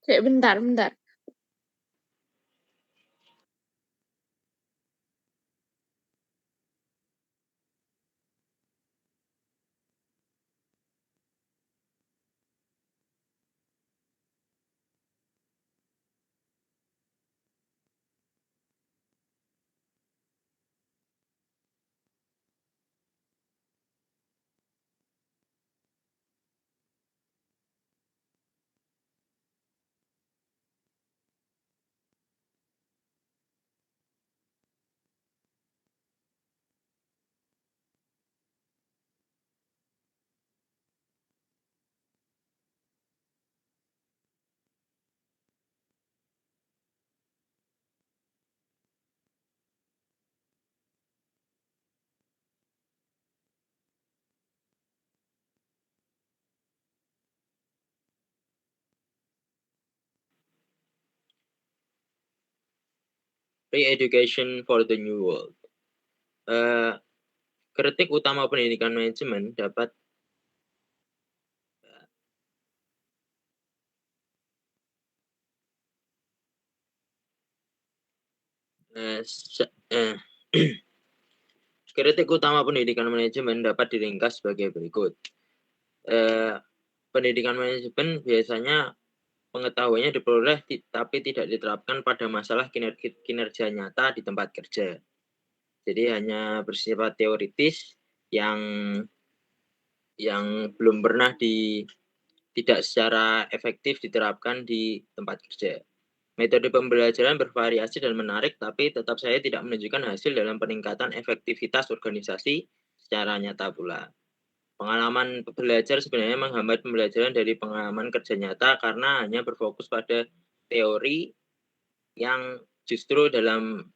Bentar, bentar. Re-education for the New World. Kritik utama pendidikan manajemen dapat kritik utama pendidikan manajemen dapat diringkas sebagai berikut. Pendidikan manajemen biasanya pengetahuannya diperoleh tapi tidak diterapkan pada masalah kinerja nyata di tempat kerja. Jadi hanya bersifat teoritis yang belum pernah tidak secara efektif diterapkan di tempat kerja. Metode pembelajaran bervariasi dan menarik, tapi tetap saya tidak menunjukkan hasil dalam peningkatan efektivitas organisasi secara nyata pula. Pengalaman belajar sebenarnya menghambat pembelajaran dari pengalaman kerja nyata karena hanya berfokus pada teori yang justru dalam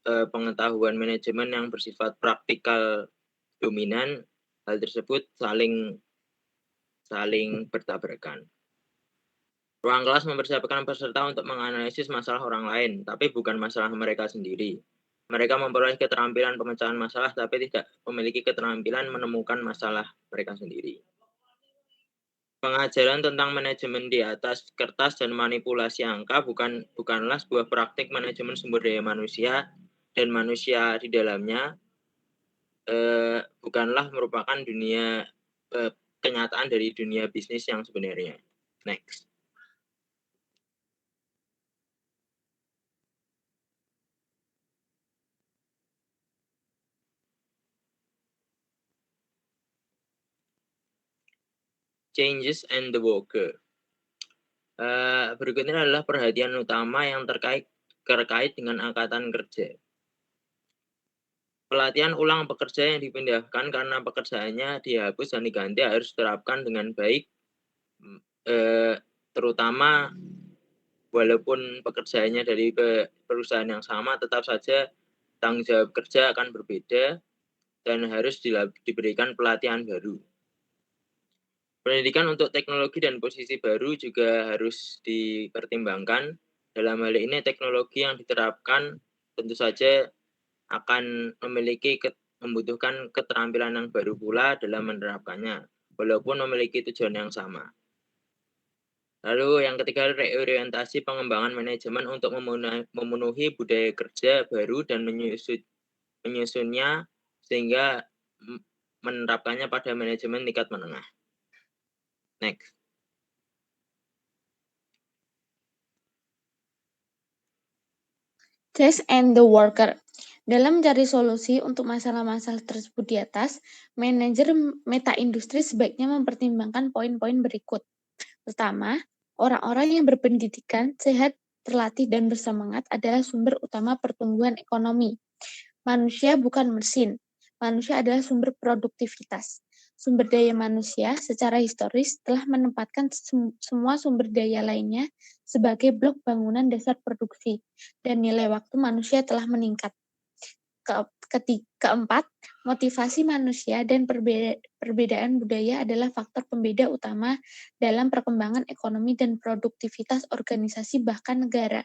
pengetahuan manajemen yang bersifat praktikal dominan, hal tersebut saling bertabrakan. Ruang kelas mempersiapkan peserta untuk menganalisis masalah orang lain, tapi bukan masalah mereka sendiri. Mereka memperoleh keterampilan pemecahan masalah, tapi tidak memiliki keterampilan menemukan masalah mereka sendiri. Pengajaran tentang manajemen di atas kertas dan manipulasi angka bukanlah sebuah praktik manajemen sumber daya manusia dan manusia di dalamnya bukanlah merupakan dunia kenyataan dari dunia bisnis yang sebenarnya. Next. Changes and the worker. Berikutnya adalah perhatian utama yang terkait dengan angkatan kerja. Pelatihan ulang pekerja yang dipindahkan karena pekerjaannya dihapus dan diganti harus diterapkan dengan baik, terutama walaupun pekerjaannya dari perusahaan yang sama, tetap saja tanggung jawab kerja akan berbeda dan harus diberikan pelatihan baru. Pendidikan untuk teknologi dan posisi baru juga harus dipertimbangkan. Dalam hal ini teknologi yang diterapkan tentu saja akan membutuhkan keterampilan yang baru pula dalam menerapkannya, walaupun memiliki tujuan yang sama. Lalu yang ketiga, reorientasi pengembangan manajemen untuk memenuhi budaya kerja baru dan menyusunnya sehingga menerapkannya pada manajemen tingkat menengah. Next. Chase and the worker. Dalam mencari solusi untuk masalah-masalah tersebut di atas, manajer meta industri sebaiknya mempertimbangkan poin-poin berikut. Pertama, orang-orang yang berpendidikan, sehat, terlatih, dan bersemangat adalah sumber utama pertumbuhan ekonomi. Manusia bukan mesin. Manusia adalah sumber produktivitas. Sumber daya manusia secara historis telah menempatkan semua sumber daya lainnya sebagai blok bangunan dasar produksi, dan nilai waktu manusia telah meningkat. Keempat, motivasi manusia dan perbedaan budaya adalah faktor pembeda utama dalam perkembangan ekonomi dan produktivitas organisasi bahkan negara.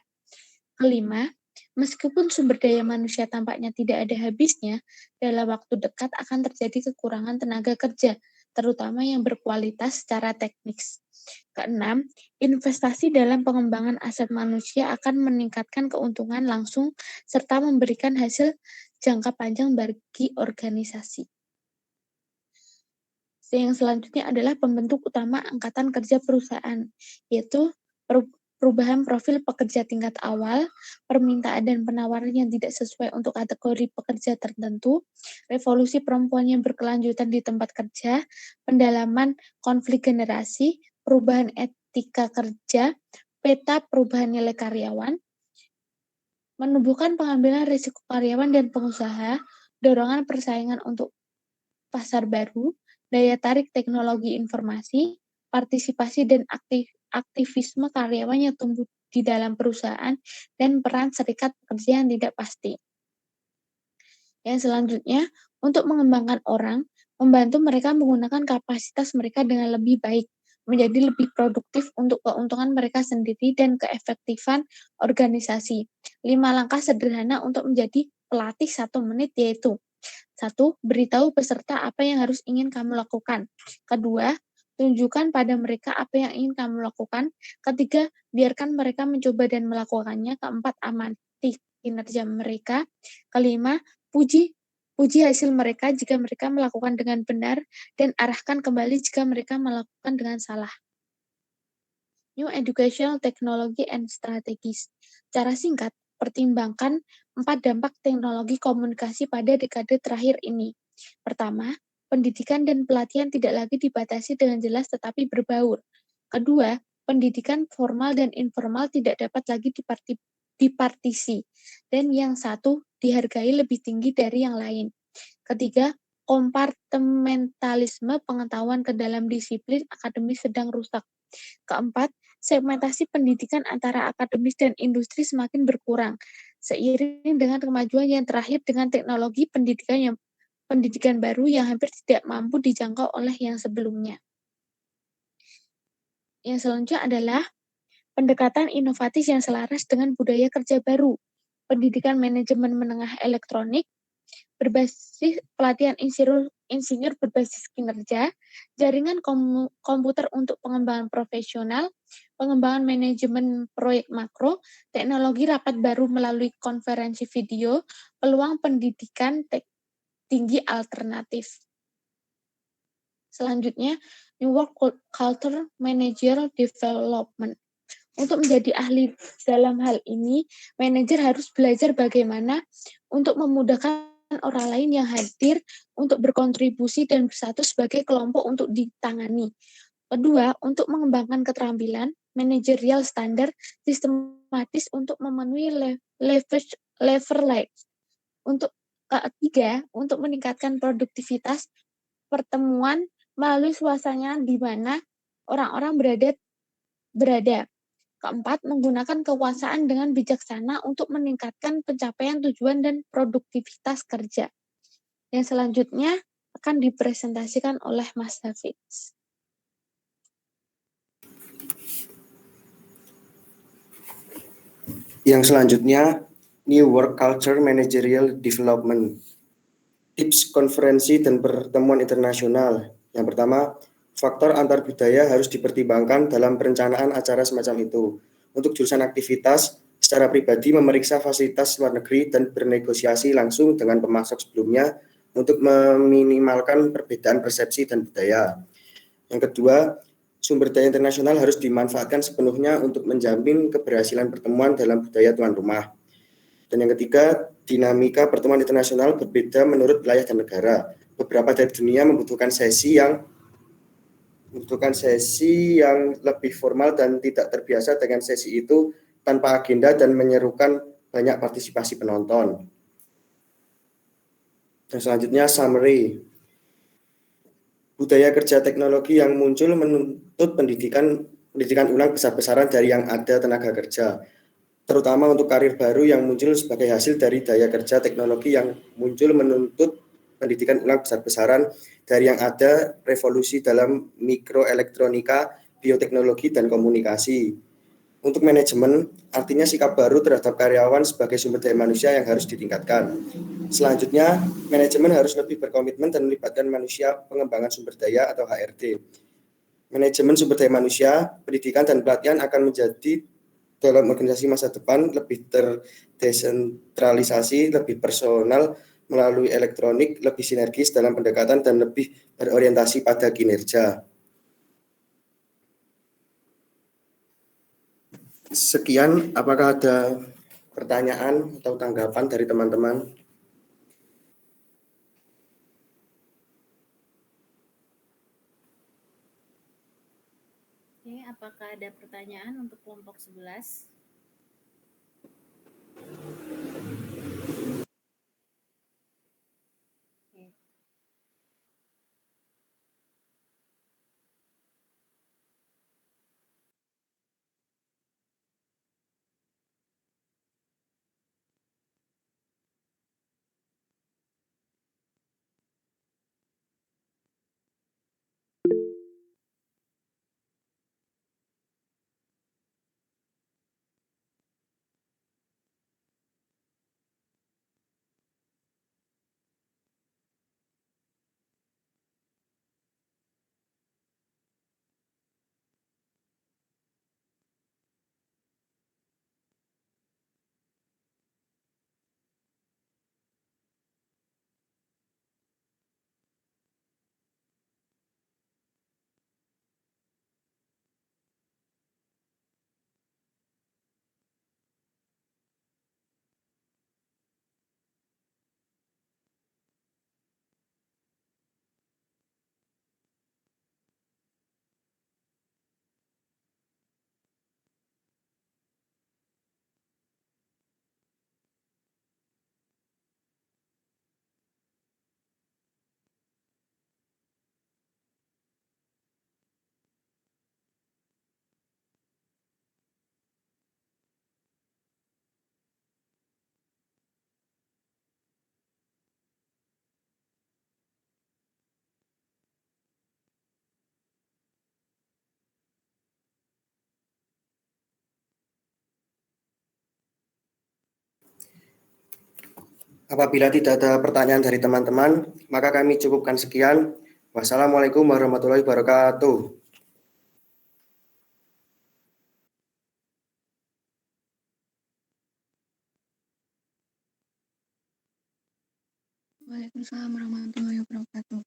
Kelima, meskipun sumber daya manusia tampaknya tidak ada habisnya, dalam waktu dekat akan terjadi kekurangan tenaga kerja, terutama yang berkualitas secara teknis. Keenam, investasi dalam pengembangan aset manusia akan meningkatkan keuntungan langsung serta memberikan hasil jangka panjang bagi organisasi. Yang selanjutnya adalah pembentuk utama angkatan kerja perusahaan, yaitu perubahan profil pekerja tingkat awal, permintaan dan penawaran yang tidak sesuai untuk kategori pekerja tertentu, revolusi perempuan yang berkelanjutan di tempat kerja, pendalaman konflik generasi, perubahan etika kerja, peta perubahan nilai karyawan, menumbuhkan pengambilan risiko karyawan dan pengusaha, dorongan persaingan untuk pasar baru, daya tarik teknologi informasi, partisipasi dan aktivisme karyawan yang tumbuh di dalam perusahaan, dan peran serikat pekerja yang tidak pasti. Yang selanjutnya, untuk mengembangkan orang, membantu mereka menggunakan kapasitas mereka dengan lebih baik, menjadi lebih produktif untuk keuntungan mereka sendiri dan keefektifan organisasi. 5 langkah sederhana untuk menjadi pelatih 1 menit yaitu: 1. Beritahu peserta apa yang harus ingin kamu lakukan. Kedua, tunjukkan pada mereka apa yang ingin kamu lakukan. Ketiga, biarkan mereka mencoba dan melakukannya. Keempat, amati kinerja mereka. Kelima, puji hasil mereka jika mereka melakukan dengan benar dan arahkan kembali jika mereka melakukan dengan salah. New Educational Technology and Strategies. Cara singkat, pertimbangkan 4 dampak teknologi komunikasi pada dekade terakhir ini. Pertama, pendidikan dan pelatihan tidak lagi dibatasi dengan jelas tetapi berbaur. Kedua, pendidikan formal dan informal tidak dapat lagi dipartisi. Dan yang satu, dihargai lebih tinggi dari yang lain. Ketiga, kompartementalisme pengetahuan ke dalam disiplin akademis sedang rusak. Keempat, segmentasi pendidikan antara akademis dan industri semakin berkurang, seiring dengan kemajuan yang terakhir dengan teknologi pendidikan baru yang hampir tidak mampu dijangkau oleh yang sebelumnya. Yang selanjutnya adalah pendekatan inovatif yang selaras dengan budaya kerja baru, pendidikan manajemen menengah elektronik, berbasis pelatihan insinyur berbasis kinerja, jaringan komputer untuk pengembangan profesional, pengembangan manajemen proyek makro, teknologi rapat baru melalui konferensi video, peluang pendidikan tinggi alternatif. Selanjutnya, New Work Culture Managerial Development. Untuk menjadi ahli dalam hal ini, manajer harus belajar bagaimana untuk memudahkan orang lain yang hadir untuk berkontribusi dan bersatu sebagai kelompok untuk ditangani. Kedua, untuk mengembangkan keterampilan manajerial standar sistematis untuk memenuhi leverage. Untuk ketiga, untuk meningkatkan produktivitas pertemuan melalui suasana di mana orang-orang berada. Keempat, menggunakan kekuasaan dengan bijaksana untuk meningkatkan pencapaian tujuan dan produktivitas kerja. Yang selanjutnya akan dipresentasikan oleh Mas Hafiz. Yang selanjutnya, New Work Culture Managerial Development. Tips konferensi dan pertemuan internasional. Yang pertama, faktor antar budaya harus dipertimbangkan dalam perencanaan acara semacam itu. Untuk jurusan aktivitas, secara pribadi memeriksa fasilitas luar negeri dan bernegosiasi langsung dengan pemasok sebelumnya untuk meminimalkan perbedaan persepsi dan budaya. Yang kedua, sumber daya internasional harus dimanfaatkan sepenuhnya untuk menjamin keberhasilan pertemuan dalam budaya tuan rumah. Dan yang ketiga, dinamika pertemuan internasional berbeda menurut wilayah dan negara. Beberapa dari dunia membutuhkan sesi yang lebih formal dan tidak terbiasa dengan sesi itu tanpa agenda dan menyerukan banyak partisipasi penonton. Dan selanjutnya summary. Budaya kerja teknologi yang muncul menuntut pendidikan ulang besar-besaran dari yang ada tenaga kerja, terutama untuk karir baru yang muncul sebagai hasil dari daya kerja teknologi yang muncul menuntut pendidikan ulang besar-besaran dari yang ada revolusi dalam mikroelektronika, bioteknologi, dan komunikasi. Untuk manajemen, artinya sikap baru terhadap karyawan sebagai sumber daya manusia yang harus ditingkatkan. Selanjutnya, manajemen harus lebih berkomitmen dan melibatkan manusia pengembangan sumber daya atau HRD. Manajemen sumber daya manusia, pendidikan dan pelatihan akan menjadi dalam organisasi masa depan lebih terdesentralisasi, lebih personal melalui elektronik, lebih sinergis dalam pendekatan dan lebih berorientasi pada kinerja. Sekian, apakah ada pertanyaan atau tanggapan dari teman-teman? Oke, apakah ada pertanyaan untuk kelompok 11? Oke. Apabila tidak ada pertanyaan dari teman-teman, maka kami cukupkan sekian. Wassalamualaikum warahmatullahi wabarakatuh. Waalaikumsalam warahmatullahi wabarakatuh.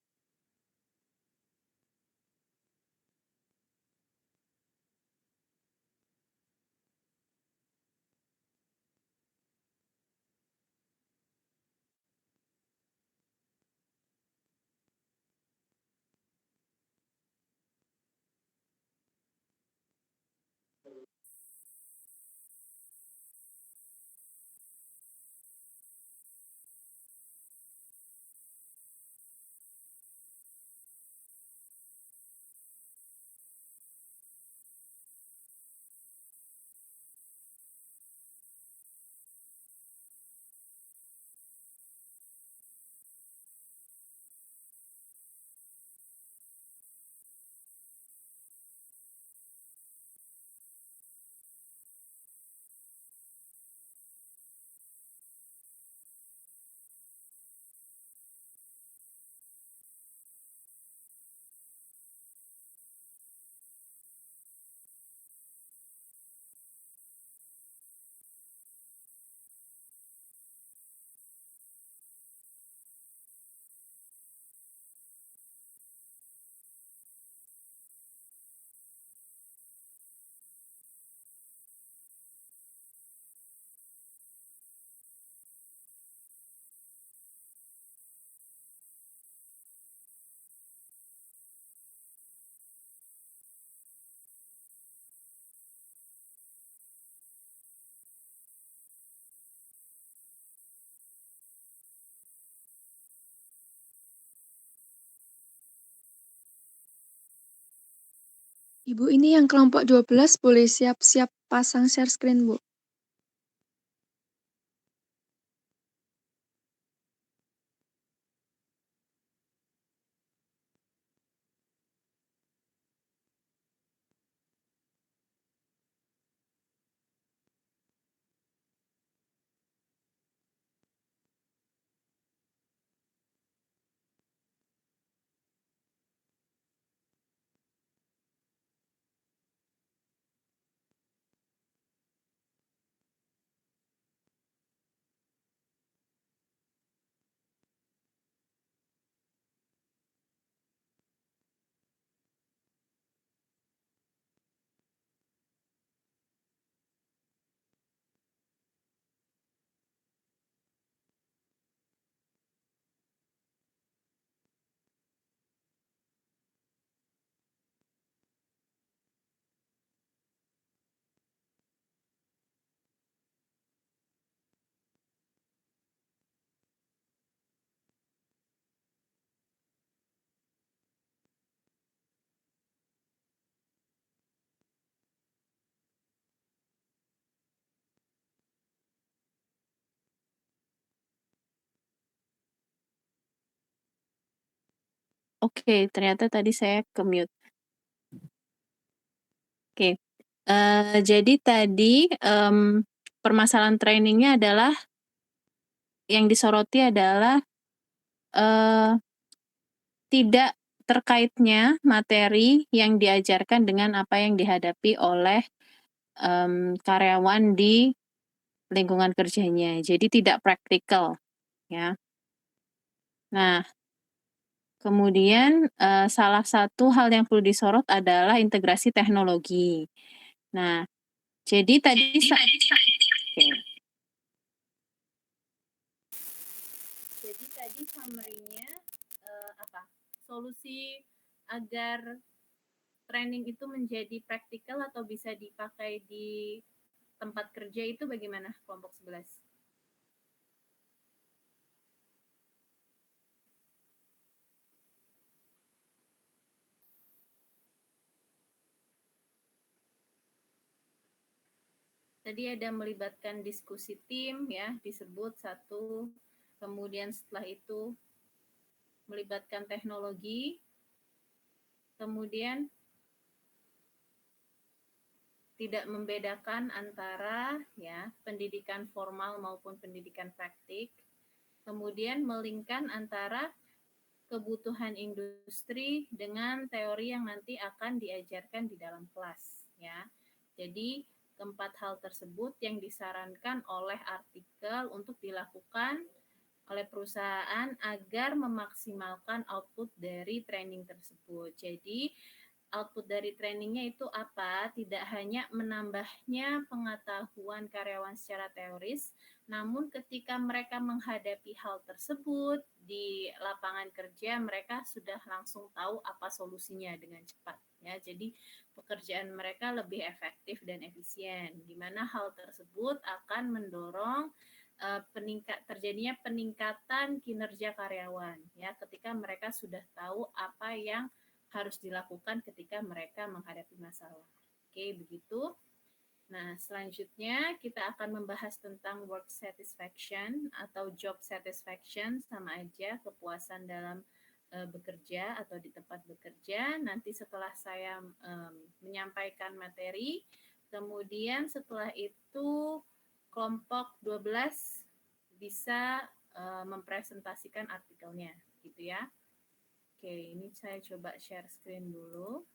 Ibu, ini yang kelompok 12 boleh siap-siap pasang share screen, Bu. Oke, ternyata tadi saya ke-mute. Oke, jadi tadi, permasalahan trainingnya adalah yang disoroti adalah, tidak terkaitnya materi yang diajarkan dengan apa yang dihadapi oleh, karyawan di lingkungan kerjanya. Jadi tidak praktikal, ya. Nah, kemudian, salah satu hal yang perlu disorot adalah integrasi teknologi. Nah, jadi tadi oke. Jadi tadi summary-nya apa? Solusi agar training itu menjadi praktikal atau bisa dipakai di tempat kerja itu bagaimana kelompok 11? Tadi ada melibatkan diskusi tim ya, disebut satu. Kemudian setelah itu melibatkan teknologi. Kemudian tidak membedakan antara ya pendidikan formal maupun pendidikan praktik. Kemudian melingkan antara kebutuhan industri dengan teori yang nanti akan diajarkan di dalam kelas ya. Jadi keempat hal tersebut yang disarankan oleh artikel untuk dilakukan oleh perusahaan agar memaksimalkan output dari training tersebut. Jadi output dari trainingnya itu apa? Tidak hanya menambahnya pengetahuan karyawan secara teoris, namun ketika mereka menghadapi hal tersebut di lapangan kerja, mereka sudah langsung tahu apa solusinya dengan cepat. Ya, jadi pekerjaan mereka lebih efektif dan efisien. Di mana hal tersebut akan mendorong terjadinya peningkatan kinerja karyawan. Ya, ketika mereka sudah tahu apa yang harus dilakukan ketika mereka menghadapi masalah. Oke, begitu. Nah, selanjutnya kita akan membahas tentang work satisfaction atau job satisfaction, sama aja kepuasan dalam bekerja atau di tempat bekerja. Nanti setelah saya menyampaikan materi, kemudian setelah itu kelompok 12 bisa mempresentasikan artikelnya, gitu ya. Oke, ini saya coba share screen dulu.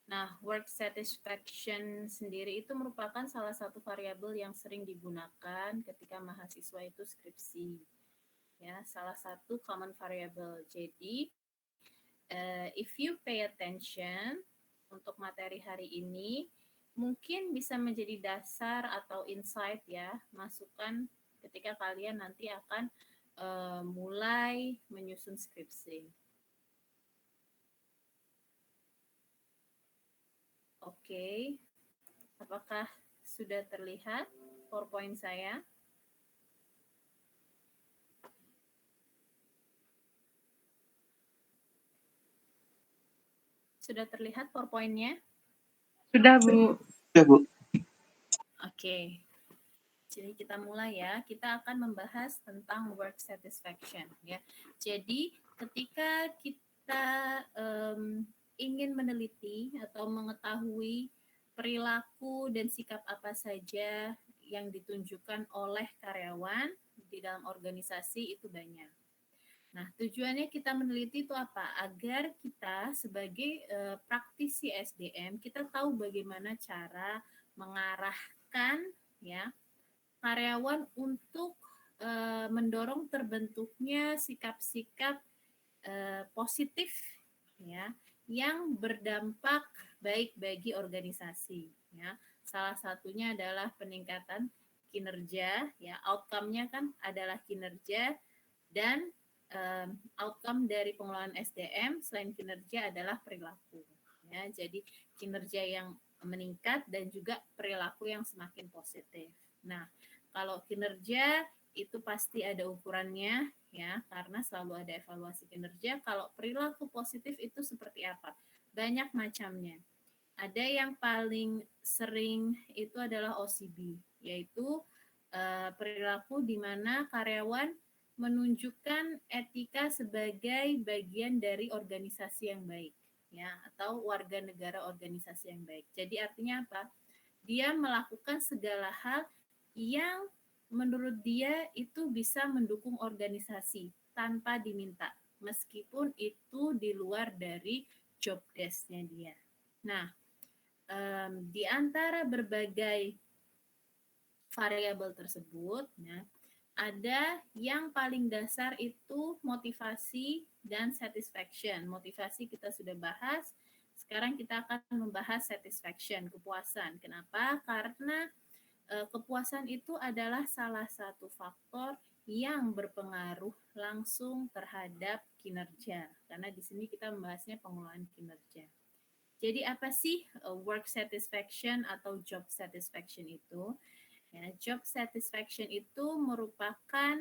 Nah, work satisfaction sendiri itu merupakan salah satu variabel yang sering digunakan ketika mahasiswa itu skripsi. Ya, salah satu common variable. Jadi, if you pay attention untuk materi hari ini, mungkin bisa menjadi dasar atau insight ya, masukan ketika kalian nanti akan mulai menyusun skripsi. Oke, apakah sudah terlihat PowerPoint saya? Sudah terlihat PowerPoint-nya? Sudah, Bu. Ya, Bu. Oke, jadi kita mulai ya. Kita akan membahas tentang work satisfaction ya. Jadi ketika kita ingin meneliti atau mengetahui perilaku dan sikap apa saja yang ditunjukkan oleh karyawan di dalam organisasi itu banyak. Nah, tujuannya kita meneliti itu apa? Agar kita sebagai praktisi SDM, kita tahu bagaimana cara mengarahkan ya karyawan untuk mendorong terbentuknya sikap-sikap positif ya yang berdampak baik bagi organisasi ya. Salah satunya adalah peningkatan kinerja ya, outcome-nya kan adalah kinerja, dan outcome dari pengelolaan SDM selain kinerja adalah perilaku ya. Jadi kinerja yang meningkat dan juga perilaku yang semakin positif. Nah, kalau kinerja itu pasti ada ukurannya ya, karena selalu ada evaluasi kinerja. Kalau perilaku positif itu seperti apa? Banyak macamnya. Ada yang paling sering itu adalah OCB, yaitu perilaku di mana karyawan menunjukkan etika sebagai bagian dari organisasi yang baik, ya, atau warga negara organisasi yang baik. Jadi artinya apa? Dia melakukan segala hal yang menurut dia itu bisa mendukung organisasi tanpa diminta, meskipun itu di luar dari job desk-nya dia. Nah, di antara berbagai variabel tersebut, ya, ada yang paling dasar itu motivasi dan satisfaction. Motivasi kita sudah bahas, sekarang kita akan membahas satisfaction, kepuasan. Kenapa? Karena kepuasan itu adalah salah satu faktor yang berpengaruh langsung terhadap kinerja. Karena di sini kita membahasnya pengelolaan kinerja. Jadi apa sih work satisfaction atau job satisfaction itu? Ya, job satisfaction itu merupakan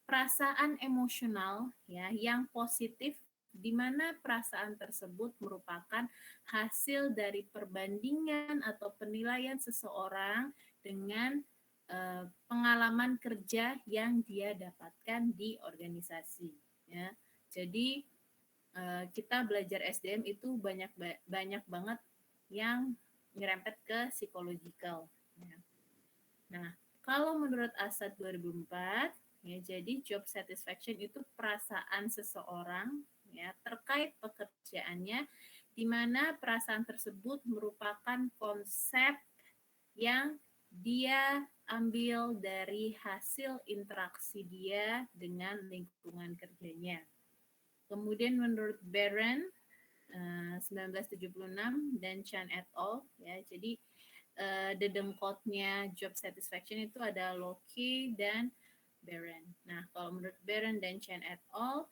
perasaan emosional ya yang positif, di mana perasaan tersebut merupakan hasil dari perbandingan atau penilaian seseorang dengan pengalaman kerja yang dia dapatkan di organisasi. Ya, jadi kita belajar SDM itu banyak banget yang nyerempet ke psychological. Ya. Nah, kalau menurut ASAT 2004, ya, jadi job satisfaction itu perasaan seseorang ya terkait pekerjaannya, di mana perasaan tersebut merupakan konsep yang dia ambil dari hasil interaksi dia dengan lingkungan kerjanya. Kemudian menurut Barron 1976 dan Chan et al. Ya, jadi dedengkotnya job satisfaction itu ada Locke dan Barron. Nah, kalau menurut Barron dan Chan et al,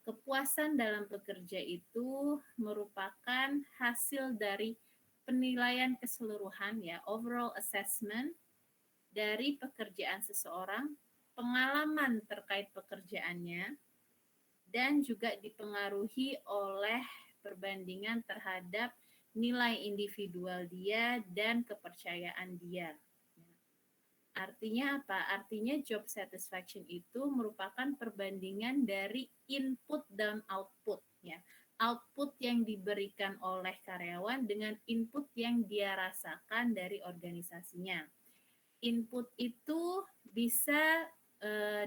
kepuasan dalam bekerja itu merupakan hasil dari penilaian keseluruhan ya, overall assessment dari pekerjaan seseorang, pengalaman terkait pekerjaannya, dan juga dipengaruhi oleh perbandingan terhadap nilai individual dia dan kepercayaan dia. Artinya apa? Artinya job satisfaction itu merupakan perbandingan dari input dan output ya. Output yang diberikan oleh karyawan dengan input yang dia rasakan dari organisasinya. Input itu bisa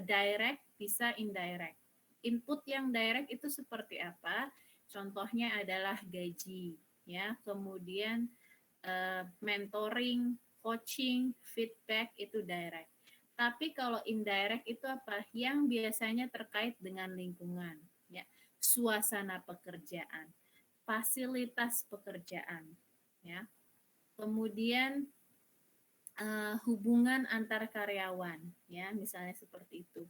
direct, bisa indirect. Input yang direct itu seperti apa? Contohnya adalah gaji, ya. Kemudian mentoring, coaching, feedback itu direct. Tapi kalau indirect itu apa? Yang biasanya terkait dengan lingkungan, ya. Suasana pekerjaan, fasilitas pekerjaan, ya. Kemudian hubungan antar karyawan, ya, misalnya seperti itu.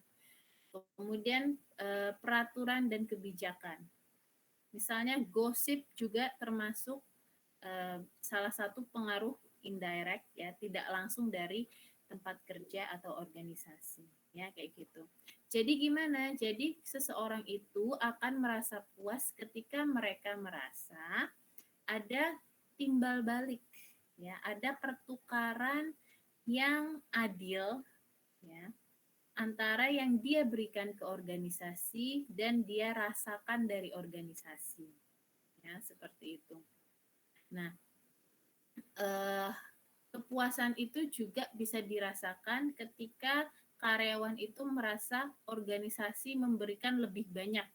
Kemudian peraturan dan kebijakan. Misalnya gosip juga termasuk salah satu pengaruh indirect ya, tidak langsung dari tempat kerja atau organisasi, ya kayak gitu. Jadi gimana? Jadi seseorang itu akan merasa puas ketika mereka merasa ada timbal balik, ya, ada pertukaran yang adil, ya, antara yang dia berikan ke organisasi dan dia rasakan dari organisasi, ya seperti itu. Nah, kepuasan itu juga bisa dirasakan ketika karyawan itu merasa organisasi memberikan lebih banyak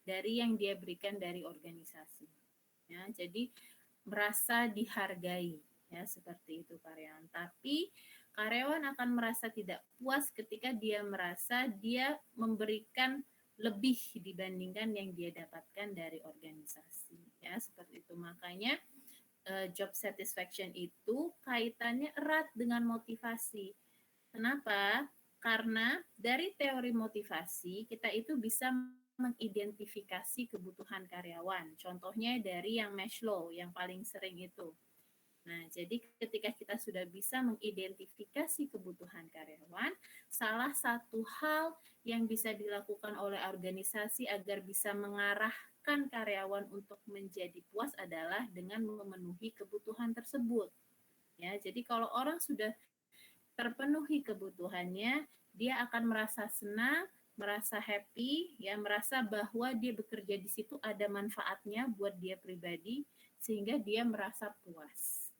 dari yang dia berikan dari organisasi. Ya, jadi merasa dihargai, ya seperti itu karyawan. Tapi karyawan akan merasa tidak puas ketika dia merasa dia memberikan lebih dibandingkan yang dia dapatkan dari organisasi, ya seperti itu. Makanya job satisfaction itu kaitannya erat dengan motivasi. Kenapa? Karena dari teori motivasi kita itu bisa mengidentifikasi kebutuhan karyawan. Contohnya dari yang Maslow yang paling sering itu. Nah, jadi ketika kita sudah bisa mengidentifikasi kebutuhan karyawan, salah satu hal yang bisa dilakukan oleh organisasi agar bisa mengarahkan karyawan untuk menjadi puas adalah dengan memenuhi kebutuhan tersebut. Ya, jadi kalau orang sudah terpenuhi kebutuhannya, dia akan merasa senang, merasa happy, ya, merasa bahwa dia bekerja di situ ada manfaatnya buat dia pribadi, sehingga dia merasa puas.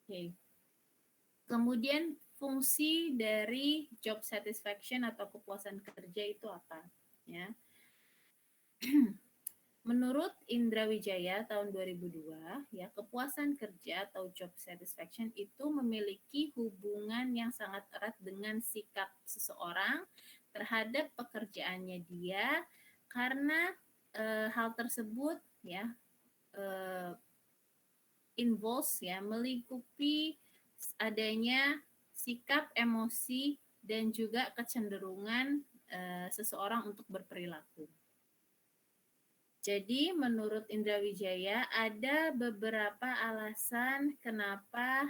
Oke. Kemudian fungsi dari job satisfaction atau kepuasan kerja itu apa? Ya. Menurut Indra Wijaya tahun 2002, ya, kepuasan kerja atau job satisfaction itu memiliki hubungan yang sangat erat dengan sikap seseorang terhadap pekerjaannya dia, karena hal tersebut, ya, involves, ya, melingkupi adanya sikap, emosi, dan juga kecenderungan seseorang untuk berperilaku. Jadi menurut Indra Wijaya ada beberapa alasan kenapa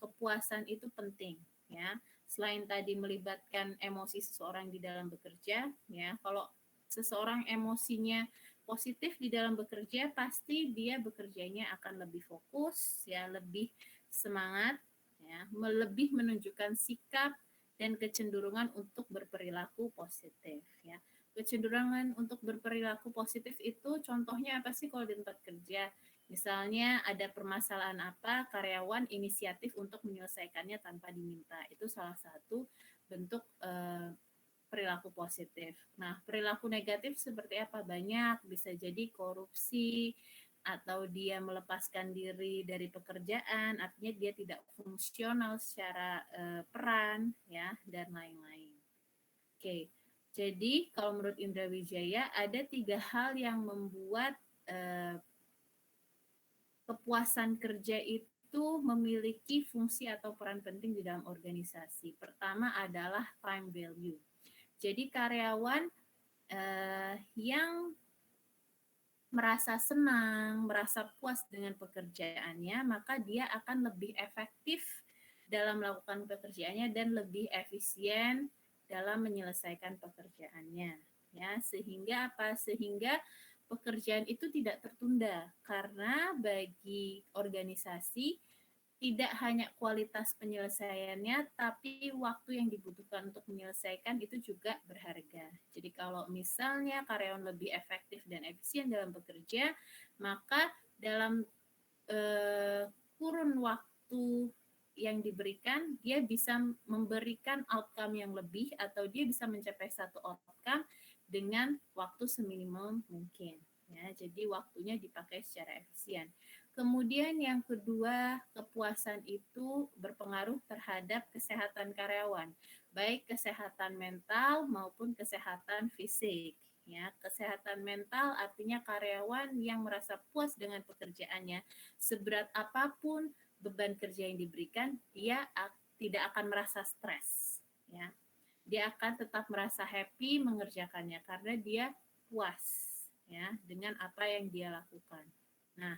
kepuasan itu penting, ya. Selain tadi melibatkan emosi seseorang di dalam bekerja, ya. Kalau seseorang emosinya positif di dalam bekerja, pasti dia bekerjanya akan lebih fokus, ya, lebih semangat, ya, lebih menunjukkan sikap dan kecenderungan untuk berperilaku positif, ya. Kecenderungan untuk berperilaku positif itu contohnya apa sih kalau di tempat kerja? Misalnya ada permasalahan apa, karyawan inisiatif untuk menyelesaikannya tanpa diminta. Itu salah satu bentuk perilaku positif. Nah, perilaku negatif seperti apa? Banyak, bisa jadi korupsi, atau dia melepaskan diri dari pekerjaan, artinya dia tidak fungsional secara peran, ya, dan lain-lain. Oke. Jadi kalau menurut Indra Wijaya ada 3 hal yang membuat kepuasan kerja itu memiliki fungsi atau peran penting di dalam organisasi. Pertama adalah time value. Jadi karyawan yang merasa senang, merasa puas dengan pekerjaannya, maka dia akan lebih efektif dalam melakukan pekerjaannya dan lebih efisien dalam menyelesaikan pekerjaannya, ya. Sehingga apa? Sehingga pekerjaan itu tidak tertunda, karena bagi organisasi tidak hanya kualitas penyelesaiannya, tapi waktu yang dibutuhkan untuk menyelesaikan itu juga berharga. Jadi kalau misalnya karyawan lebih efektif dan efisien dalam bekerja, maka dalam kurun waktu yang diberikan, dia bisa memberikan outcome yang lebih, atau dia bisa mencapai satu outcome dengan waktu seminimum mungkin. Ya, jadi waktunya dipakai secara efisien. Kemudian yang kedua, kepuasan itu berpengaruh terhadap kesehatan karyawan, baik kesehatan mental maupun kesehatan fisik. Ya, kesehatan mental artinya karyawan yang merasa puas dengan pekerjaannya, seberat apapun beban kerja yang diberikan, dia tidak akan merasa stres. Ya, dia akan tetap merasa happy mengerjakannya karena dia puas, ya, dengan apa yang dia lakukan. Nah,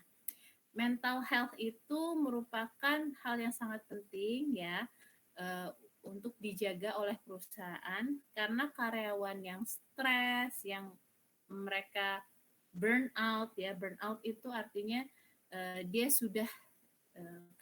mental health itu merupakan hal yang sangat penting, ya, untuk dijaga oleh perusahaan, karena karyawan yang stres, yang mereka burn out, ya, burn out itu artinya dia sudah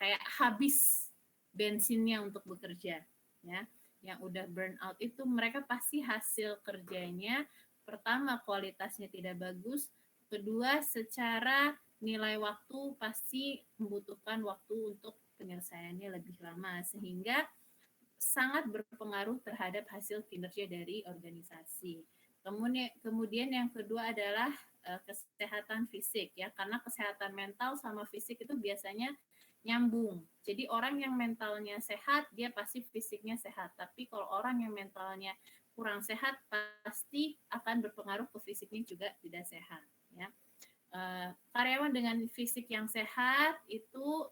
kayak habis bensinnya untuk bekerja, ya. Yang udah burn out itu mereka pasti hasil kerjanya pertama kualitasnya tidak bagus, kedua secara nilai waktu pasti membutuhkan waktu untuk penyelesaiannya lebih lama, sehingga sangat berpengaruh terhadap hasil kinerja dari organisasi. Kemudian yang kedua adalah kesehatan fisik, ya, karena kesehatan mental sama fisik itu biasanya nyambung. Jadi orang yang mentalnya sehat, dia pasti fisiknya sehat. Tapi kalau orang yang mentalnya kurang sehat, pasti akan berpengaruh ke fisiknya juga tidak sehat, ya. Karyawan dengan fisik yang sehat itu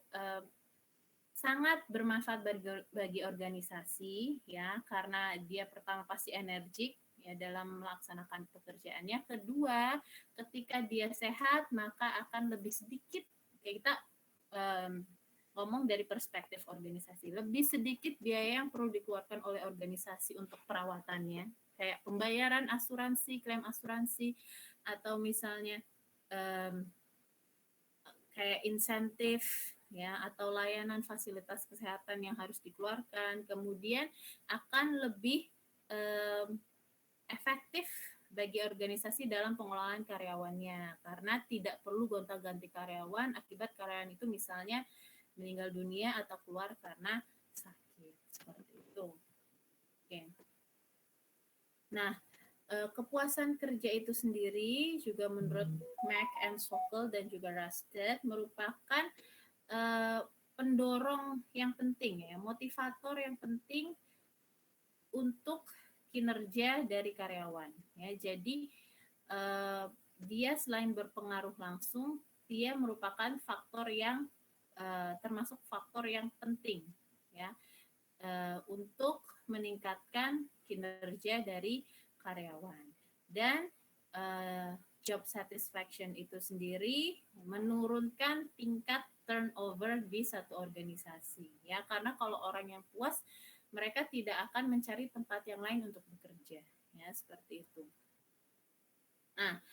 sangat bermanfaat bagi organisasi, ya, karena dia pertama pasti energik, ya, dalam melaksanakan pekerjaannya. Kedua, ketika dia sehat maka akan lebih sedikit, ya, kita ngomong dari perspektif organisasi, lebih sedikit biaya yang perlu dikeluarkan oleh organisasi untuk perawatannya, kayak pembayaran asuransi, klaim asuransi, atau misalnya kayak insentif ya atau layanan fasilitas kesehatan yang harus dikeluarkan, kemudian akan lebih efektif bagi organisasi dalam pengelolaan karyawannya karena tidak perlu gonta-ganti karyawan akibat karyawan itu misalnya meninggal dunia atau keluar karena sakit seperti itu. Oke. Nah, kepuasan kerja itu sendiri juga menurut Mack and Sokal dan juga Rasted merupakan pendorong yang penting ya, motivator yang penting untuk kinerja dari karyawan ya. Jadi dia selain berpengaruh langsung, dia merupakan faktor yang termasuk faktor yang penting ya untuk meningkatkan kinerja dari karyawan. Dan job satisfaction itu sendiri menurunkan tingkat turnover di satu organisasi ya, karena kalau orang yang puas mereka tidak akan mencari tempat yang lain untuk bekerja ya, seperti itu. Nah,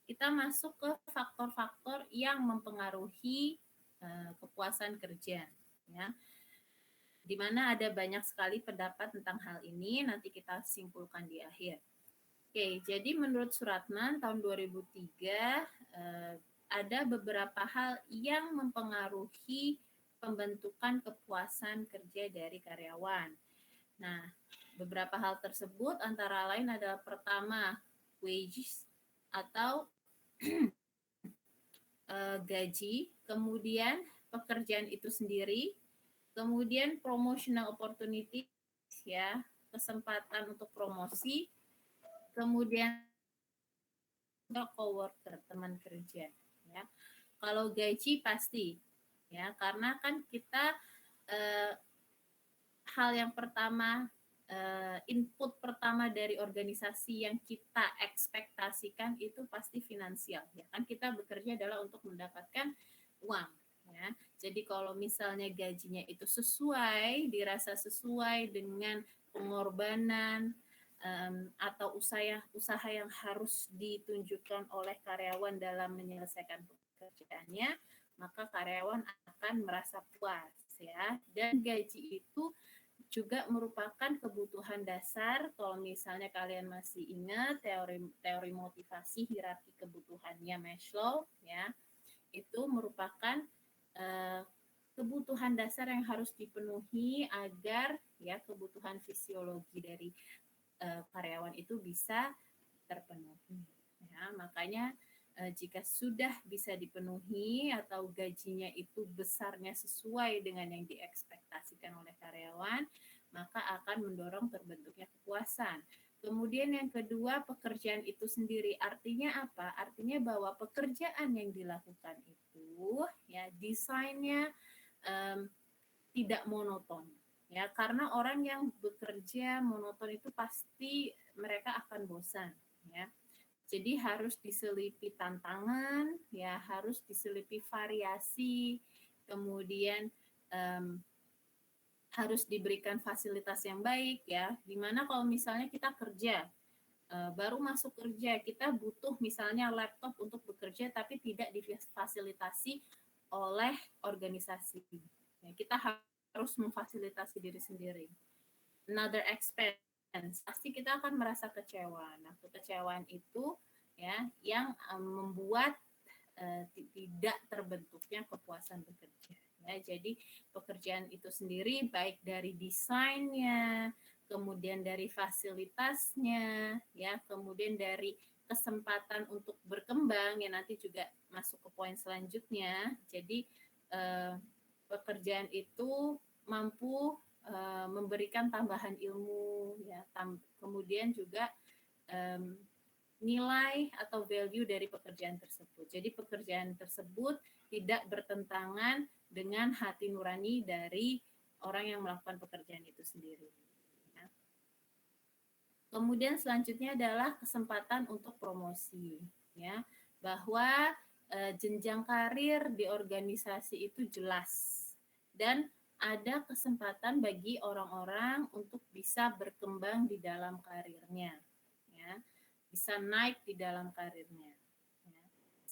kita masuk ke faktor-faktor yang mempengaruhi kepuasan kerja ya, di mana ada banyak sekali pendapat tentang hal ini, nanti kita simpulkan di akhir. Oke, jadi menurut Suratman tahun 2003 ada beberapa hal yang mempengaruhi pembentukan kepuasan kerja dari karyawan. Nah, beberapa hal tersebut antara lain adalah pertama, wages atau gaji, kemudian pekerjaan itu sendiri, kemudian promotional opportunity ya, kesempatan untuk promosi, kemudian coworker, teman kerja ya. Kalau gaji pasti ya, karena kan kita hal yang pertama, input pertama dari organisasi yang kita ekspektasikan itu pasti finansial ya kan, kita bekerja adalah untuk mendapatkan uang ya. Jadi kalau misalnya gajinya itu sesuai, dirasa sesuai dengan pengorbanan atau usaha yang harus ditunjukkan oleh karyawan dalam menyelesaikan pekerjaannya, maka karyawan akan merasa puas ya. Dan gaji itu juga merupakan kebutuhan dasar. Kalau misalnya kalian masih ingat teori motivasi hierarki kebutuhannya Maslow ya, itu merupakan kebutuhan dasar yang harus dipenuhi agar ya kebutuhan fisiologi dari karyawan itu bisa terpenuhi ya. Makanya jika sudah bisa dipenuhi atau gajinya itu besarnya sesuai dengan yang diekspektasikan oleh karyawan, maka akan mendorong terbentuknya kepuasan. Kemudian yang kedua, pekerjaan itu sendiri artinya apa? Artinya bahwa pekerjaan yang dilakukan itu ya desainnya tidak monoton ya, karena orang yang bekerja monoton itu pasti mereka akan bosan ya. Jadi harus diselipi tantangan ya, harus diselipi variasi, kemudian harus diberikan fasilitas yang baik ya. Dimana kalau misalnya kita kerja baru masuk kerja, kita butuh misalnya laptop untuk bekerja tapi tidak difasilitasi oleh organisasi ya, kita harus memfasilitasi diri sendiri. Another expense, pasti kita akan merasa kecewa. Nah, kekecewaan itu ya yang membuat tidak terbentuknya kepuasan bekerja. Ya, jadi pekerjaan itu sendiri baik dari desainnya, kemudian dari fasilitasnya, ya, kemudian dari kesempatan untuk berkembang ya, nanti juga masuk ke poin selanjutnya. Jadi pekerjaan itu mampu memberikan tambahan ilmu ya, kemudian juga nilai atau value dari pekerjaan tersebut. Jadi pekerjaan tersebut tidak bertentangan dengan hati nurani dari orang yang melakukan pekerjaan itu sendiri. Ya. Kemudian selanjutnya adalah kesempatan untuk promosi, ya, bahwa jenjang karir di organisasi itu jelas dan ada kesempatan bagi orang-orang untuk bisa berkembang di dalam karirnya, ya, bisa naik di dalam karirnya. Ya.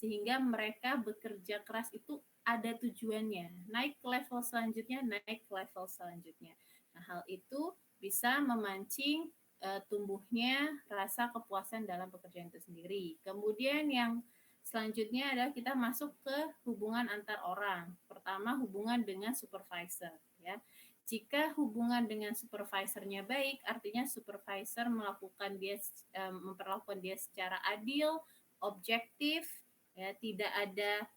sehingga mereka bekerja keras itu ada tujuannya, naik ke level selanjutnya, naik ke level selanjutnya. Nah, hal itu bisa memancing tumbuhnya rasa kepuasan dalam pekerjaan itu sendiri. Kemudian yang selanjutnya adalah kita masuk ke hubungan antar orang. Pertama, hubungan dengan supervisor, ya. Jika hubungan dengan supervisornya baik, artinya supervisor memperlakukan dia secara adil, objektif, ya, tidak ada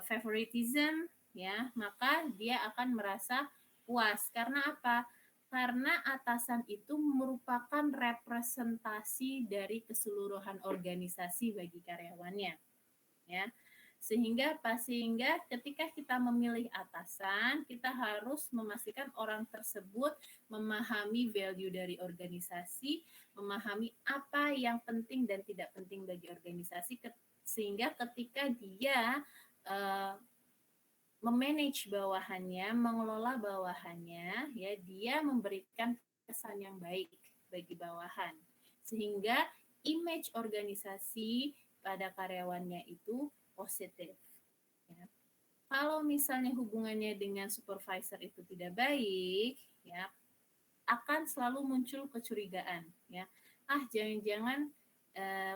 favoritism, ya, maka dia akan merasa puas. Karena apa? Karena atasan itu merupakan representasi dari keseluruhan organisasi bagi karyawannya, ya. Sehingga ketika kita memilih atasan, kita harus memastikan orang tersebut memahami value dari organisasi, memahami apa yang penting dan tidak penting bagi organisasi, sehingga ketika dia memanage bawahannya, mengelola bawahannya, ya, dia memberikan kesan yang baik bagi bawahan, sehingga image organisasi pada karyawannya itu positif. Ya. Kalau misalnya hubungannya dengan supervisor itu tidak baik, ya, akan selalu muncul kecurigaan, ya. Jangan-jangan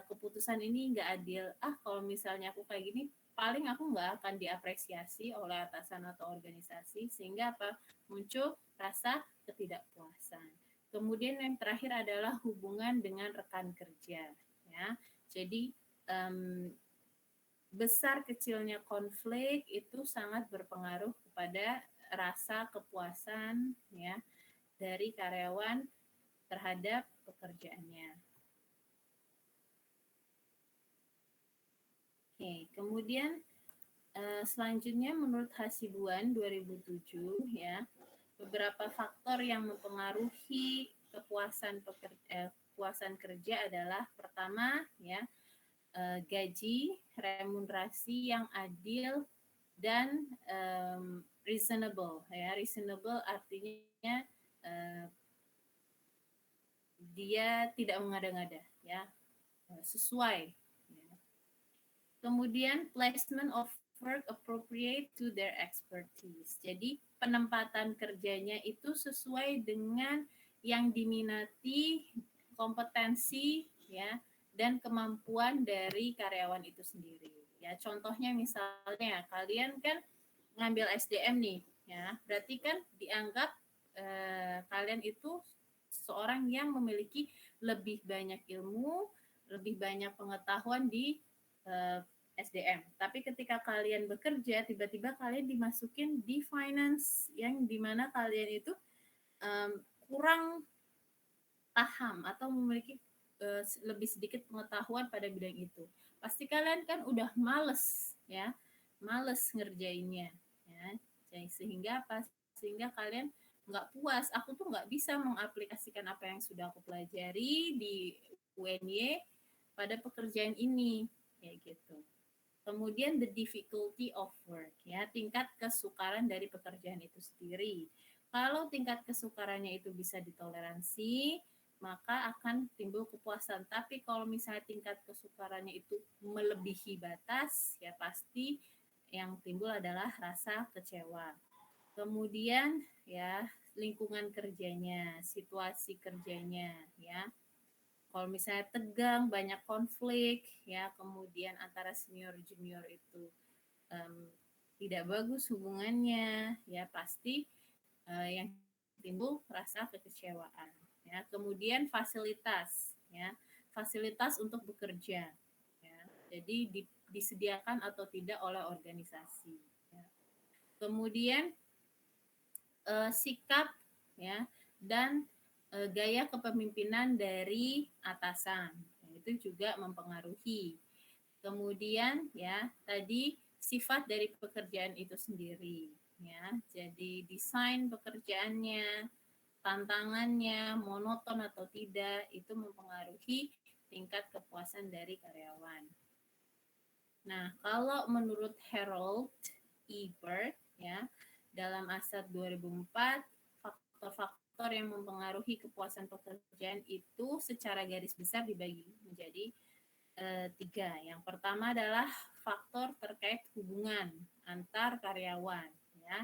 keputusan ini nggak adil. Kalau misalnya aku kayak gini, paling aku nggak akan diapresiasi oleh atasan atau organisasi, sehingga apa? Muncul rasa ketidakpuasan. Kemudian yang terakhir adalah hubungan dengan rekan kerja, ya. Jadi besar kecilnya konflik itu sangat berpengaruh kepada rasa kepuasan, ya, dari karyawan terhadap pekerjaannya. Oke, kemudian selanjutnya menurut Hasibuan 2007, ya, beberapa faktor yang mempengaruhi kepuasan kerja adalah pertama, ya, gaji, remunerasi yang adil dan reasonable, ya. Reasonable artinya dia tidak mengada-ngada, ya, sesuai. Ya. Kemudian placement of work appropriate to their expertise. Jadi penempatan kerjanya itu sesuai dengan yang diminati, kompetensi, ya, dan kemampuan dari karyawan itu sendiri. Ya, contohnya misalnya kalian kan ngambil SDM nih, ya, berarti kan dianggap kalian itu seorang yang memiliki lebih banyak ilmu, lebih banyak pengetahuan di SDM. Tapi ketika kalian bekerja, tiba-tiba kalian dimasukin di finance yang dimana kalian itu kurang paham atau memiliki lebih sedikit pengetahuan pada bidang itu. Pasti kalian kan udah males, ya, males ngerjainnya, ya. Sehingga kalian nggak puas. Aku tuh nggak bisa mengaplikasikan apa yang sudah aku pelajari di UNY pada pekerjaan ini, kayak gitu. Kemudian the difficulty of work, ya, tingkat kesukaran dari pekerjaan itu sendiri. Kalau tingkat kesukarannya itu bisa ditoleransi, maka akan timbul kepuasan. Tapi kalau misalnya tingkat kesukarannya itu melebihi batas, ya pasti yang timbul adalah rasa kecewa. Kemudian, ya, lingkungan kerjanya, situasi kerjanya, ya. Kalau misalnya tegang, banyak konflik, ya, kemudian antara senior junior itu tidak bagus hubungannya, ya pasti yang timbul rasa kekecewaan. Ya, kemudian fasilitas, ya, fasilitas untuk bekerja, ya, jadi disediakan atau tidak oleh organisasi. Ya. Kemudian sikap, ya, dan gaya kepemimpinan dari atasan, itu juga mempengaruhi. Kemudian, ya, tadi sifat dari pekerjaan itu sendiri, ya. Jadi desain pekerjaannya, tantangannya, monoton atau tidak, itu mempengaruhi tingkat kepuasan dari karyawan. Nah, kalau menurut Harold Ebert, ya, dalam ASAT 2004, faktor-faktor yang mempengaruhi kepuasan pekerjaan itu secara garis besar dibagi menjadi tiga. Yang pertama adalah faktor terkait hubungan antar karyawan, ya.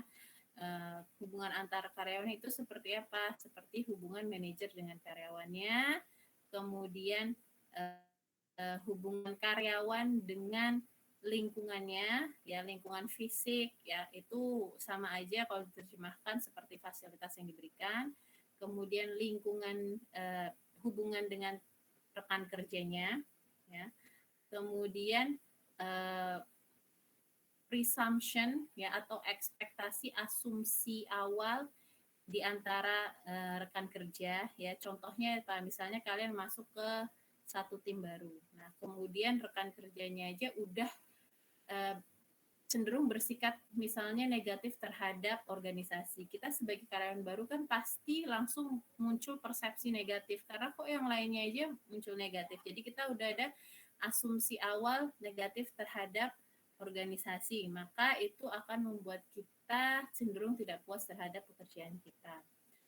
Hubungan antar karyawan itu seperti apa? Seperti hubungan manajer dengan karyawannya, kemudian hubungan karyawan dengan lingkungannya, ya lingkungan fisik, ya itu sama aja kalau diterjemahkan seperti fasilitas yang diberikan. Kemudian lingkungan hubungan dengan rekan kerjanya, ya. Kemudian presumption, ya, atau ekspektasi, asumsi awal di antara rekan kerja, ya. Contohnya misalnya kalian masuk ke satu tim baru. Nah, kemudian rekan kerjanya aja udah cenderung bersikap misalnya negatif terhadap organisasi. Kita sebagai karyawan baru kan pasti langsung muncul persepsi negatif karena kok yang lainnya aja muncul negatif. Jadi kita udah ada asumsi awal negatif terhadap organisasi, maka itu akan membuat kita cenderung tidak puas terhadap pekerjaan kita.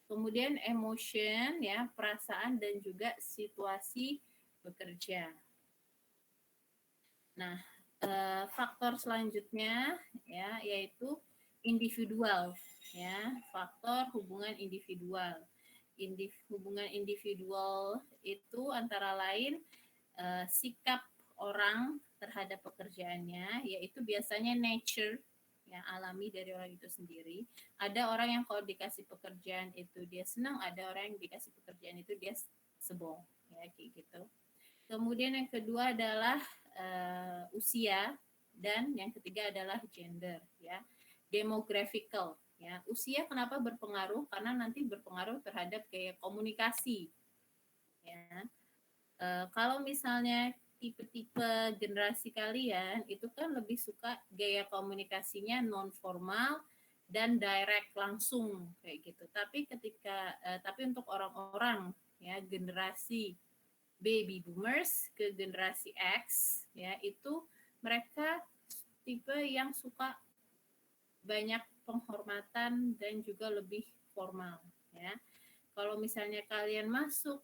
Kemudian emotion, ya, perasaan dan juga situasi bekerja. Nah, faktor selanjutnya, ya, yaitu individual, ya, faktor hubungan individual. Hubungan individual itu antara lain sikap orang terhadap pekerjaannya, yaitu biasanya nature, yang alami dari orang itu sendiri. Ada orang yang kalau dikasih pekerjaan itu dia senang, ada orang yang dikasih pekerjaan itu dia sebel, ya kayak gitu. Kemudian yang kedua adalah usia, dan yang ketiga adalah gender, ya. Demographical, ya. Usia kenapa berpengaruh? Karena nanti berpengaruh terhadap gaya komunikasi, ya. Kalau misalnya tipe-tipe generasi kalian itu kan lebih suka gaya komunikasinya non formal dan direct, langsung kayak gitu. Tapi untuk orang-orang, ya, generasi baby boomers ke generasi X, ya, itu mereka tipe yang suka banyak penghormatan dan juga lebih formal, ya. Kalau misalnya kalian masuk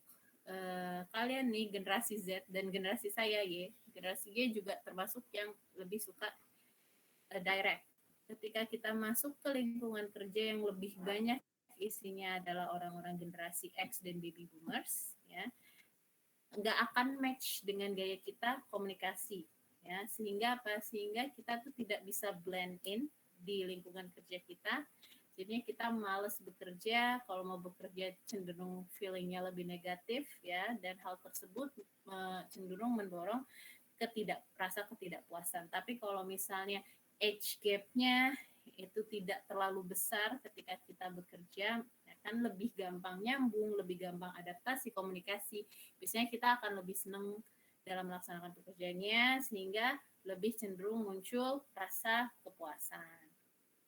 kalian nih generasi Z dan generasi saya Y, generasi Y juga termasuk yang lebih suka direct. Ketika kita masuk ke lingkungan kerja yang lebih banyak isinya adalah orang-orang generasi X dan baby boomers, ya, nggak akan match dengan gaya kita komunikasi, ya. Sehingga kita tuh tidak bisa blend in di lingkungan kerja kita. Jadinya kita malas bekerja, kalau mau bekerja cenderung feelingnya lebih negatif, ya, dan hal tersebut cenderung mendorong rasa ketidakpuasan. Tapi kalau misalnya age gap-nya itu tidak terlalu besar ketika kita bekerja, kan lebih gampang nyambung, lebih gampang adaptasi komunikasi. Biasanya kita akan lebih senang dalam melaksanakan pekerjaannya, sehingga lebih cenderung muncul rasa kepuasan.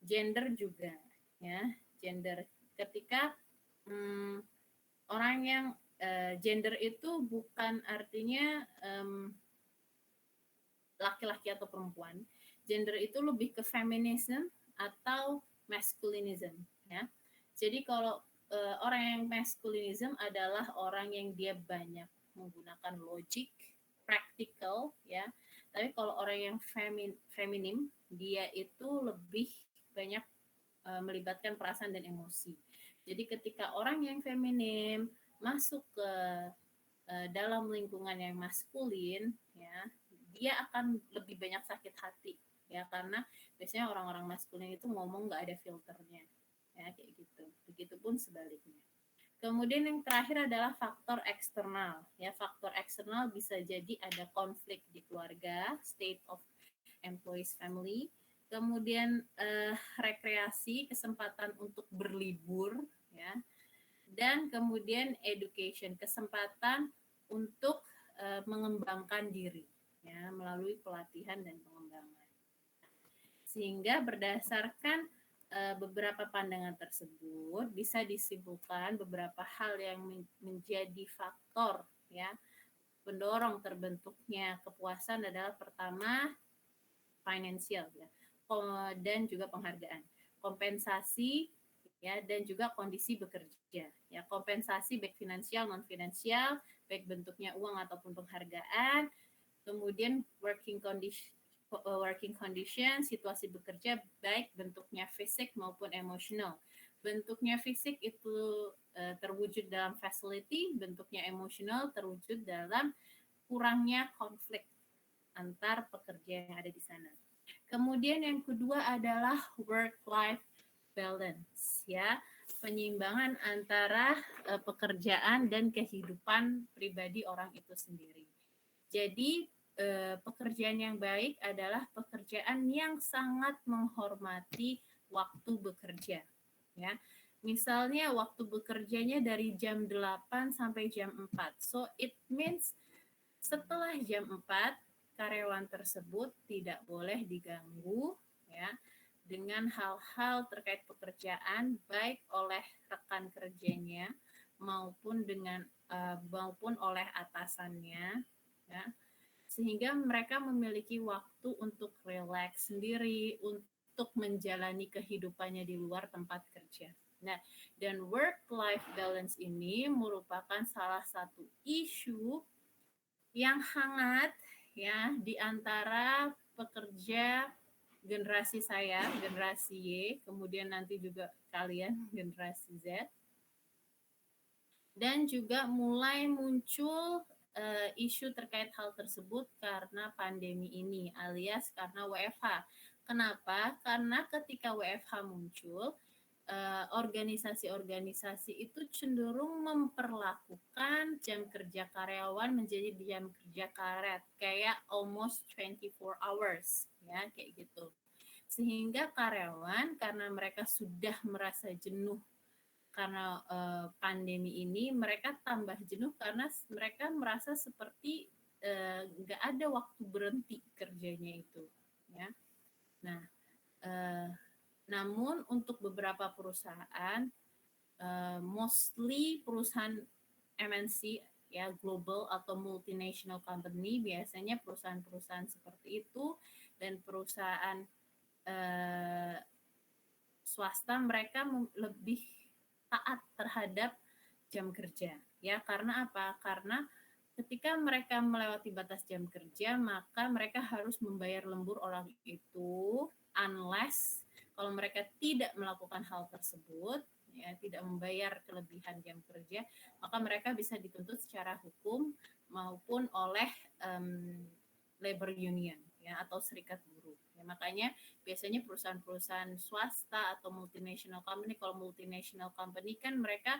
Gender juga, ya, gender. Ketika orang yang gender itu bukan artinya laki-laki atau perempuan. Gender itu lebih ke feminism atau masculinism, ya. Jadi kalau orang yang masculinism adalah orang yang dia banyak menggunakan logik, practical, ya. Tapi kalau orang yang feminim, dia itu lebih banyak melibatkan perasaan dan emosi. Jadi ketika orang yang feminim masuk ke dalam lingkungan yang maskulin, ya, dia akan lebih banyak sakit hati, ya, karena biasanya orang-orang maskulin itu ngomong nggak ada filternya, ya, kayak gitu. Begitupun sebaliknya. Kemudian yang terakhir adalah faktor eksternal, ya. Faktor eksternal bisa jadi ada konflik di keluarga, state of employees family, kemudian rekreasi, kesempatan untuk berlibur, ya, dan kemudian education, kesempatan untuk mengembangkan diri, ya, melalui pelatihan dan pengembangan. Sehingga berdasarkan beberapa pandangan tersebut bisa disimpulkan beberapa hal yang menjadi faktor, ya, pendorong terbentuknya kepuasan adalah pertama finansial, ya, dan juga penghargaan, kompensasi, ya, dan juga kondisi bekerja, ya. Kompensasi baik finansial non finansial, baik bentuknya uang ataupun penghargaan, Kemudian working condition, situasi bekerja baik bentuknya fisik maupun emosional. Bentuknya fisik itu terwujud dalam facility, bentuknya emosional terwujud dalam kurangnya konflik antar pekerja yang ada di sana. Kemudian yang kedua adalah work-life balance, ya, penyeimbangan antara pekerjaan dan kehidupan pribadi orang itu sendiri. Jadi pekerjaan yang baik adalah pekerjaan yang sangat menghormati waktu bekerja, ya. Misalnya waktu bekerjanya dari jam 8 sampai jam 4. So it means setelah jam 4 karyawan tersebut tidak boleh diganggu, ya, dengan hal-hal terkait pekerjaan baik oleh rekan kerjanya maupun maupun oleh atasannya, ya, sehingga mereka memiliki waktu untuk rileks sendiri, untuk menjalani kehidupannya di luar tempat kerja. Nah, dan work-life balance ini merupakan salah satu isu yang hangat, ya, di antara pekerja generasi saya, generasi Y, kemudian nanti juga kalian generasi Z. Dan juga mulai muncul isu terkait hal tersebut karena pandemi ini, alias karena WFH. Kenapa? Karena ketika WFH muncul, organisasi-organisasi itu cenderung memperlakukan jam kerja karyawan menjadi jam kerja karet, kayak almost 24 hours, ya, kayak gitu. Sehingga karyawan karena mereka sudah merasa jenuh karena pandemi ini, mereka tambah jenuh karena mereka merasa seperti nggak ada waktu berhenti kerjanya itu, ya. Nah, namun untuk beberapa perusahaan, mostly perusahaan MNC, ya, global atau multinational company, biasanya perusahaan-perusahaan seperti itu, dan perusahaan swasta, mereka lebih taat terhadap jam kerja, ya. Karena apa? Karena ketika mereka melewati batas jam kerja, maka mereka harus membayar lembur orang itu, unless kalau mereka tidak melakukan hal tersebut, ya, tidak membayar kelebihan jam kerja, maka mereka bisa dituntut secara hukum maupun oleh labor union, ya, atau serikat buruh. Ya, makanya biasanya perusahaan-perusahaan swasta atau multinational company, kalau multinational company kan mereka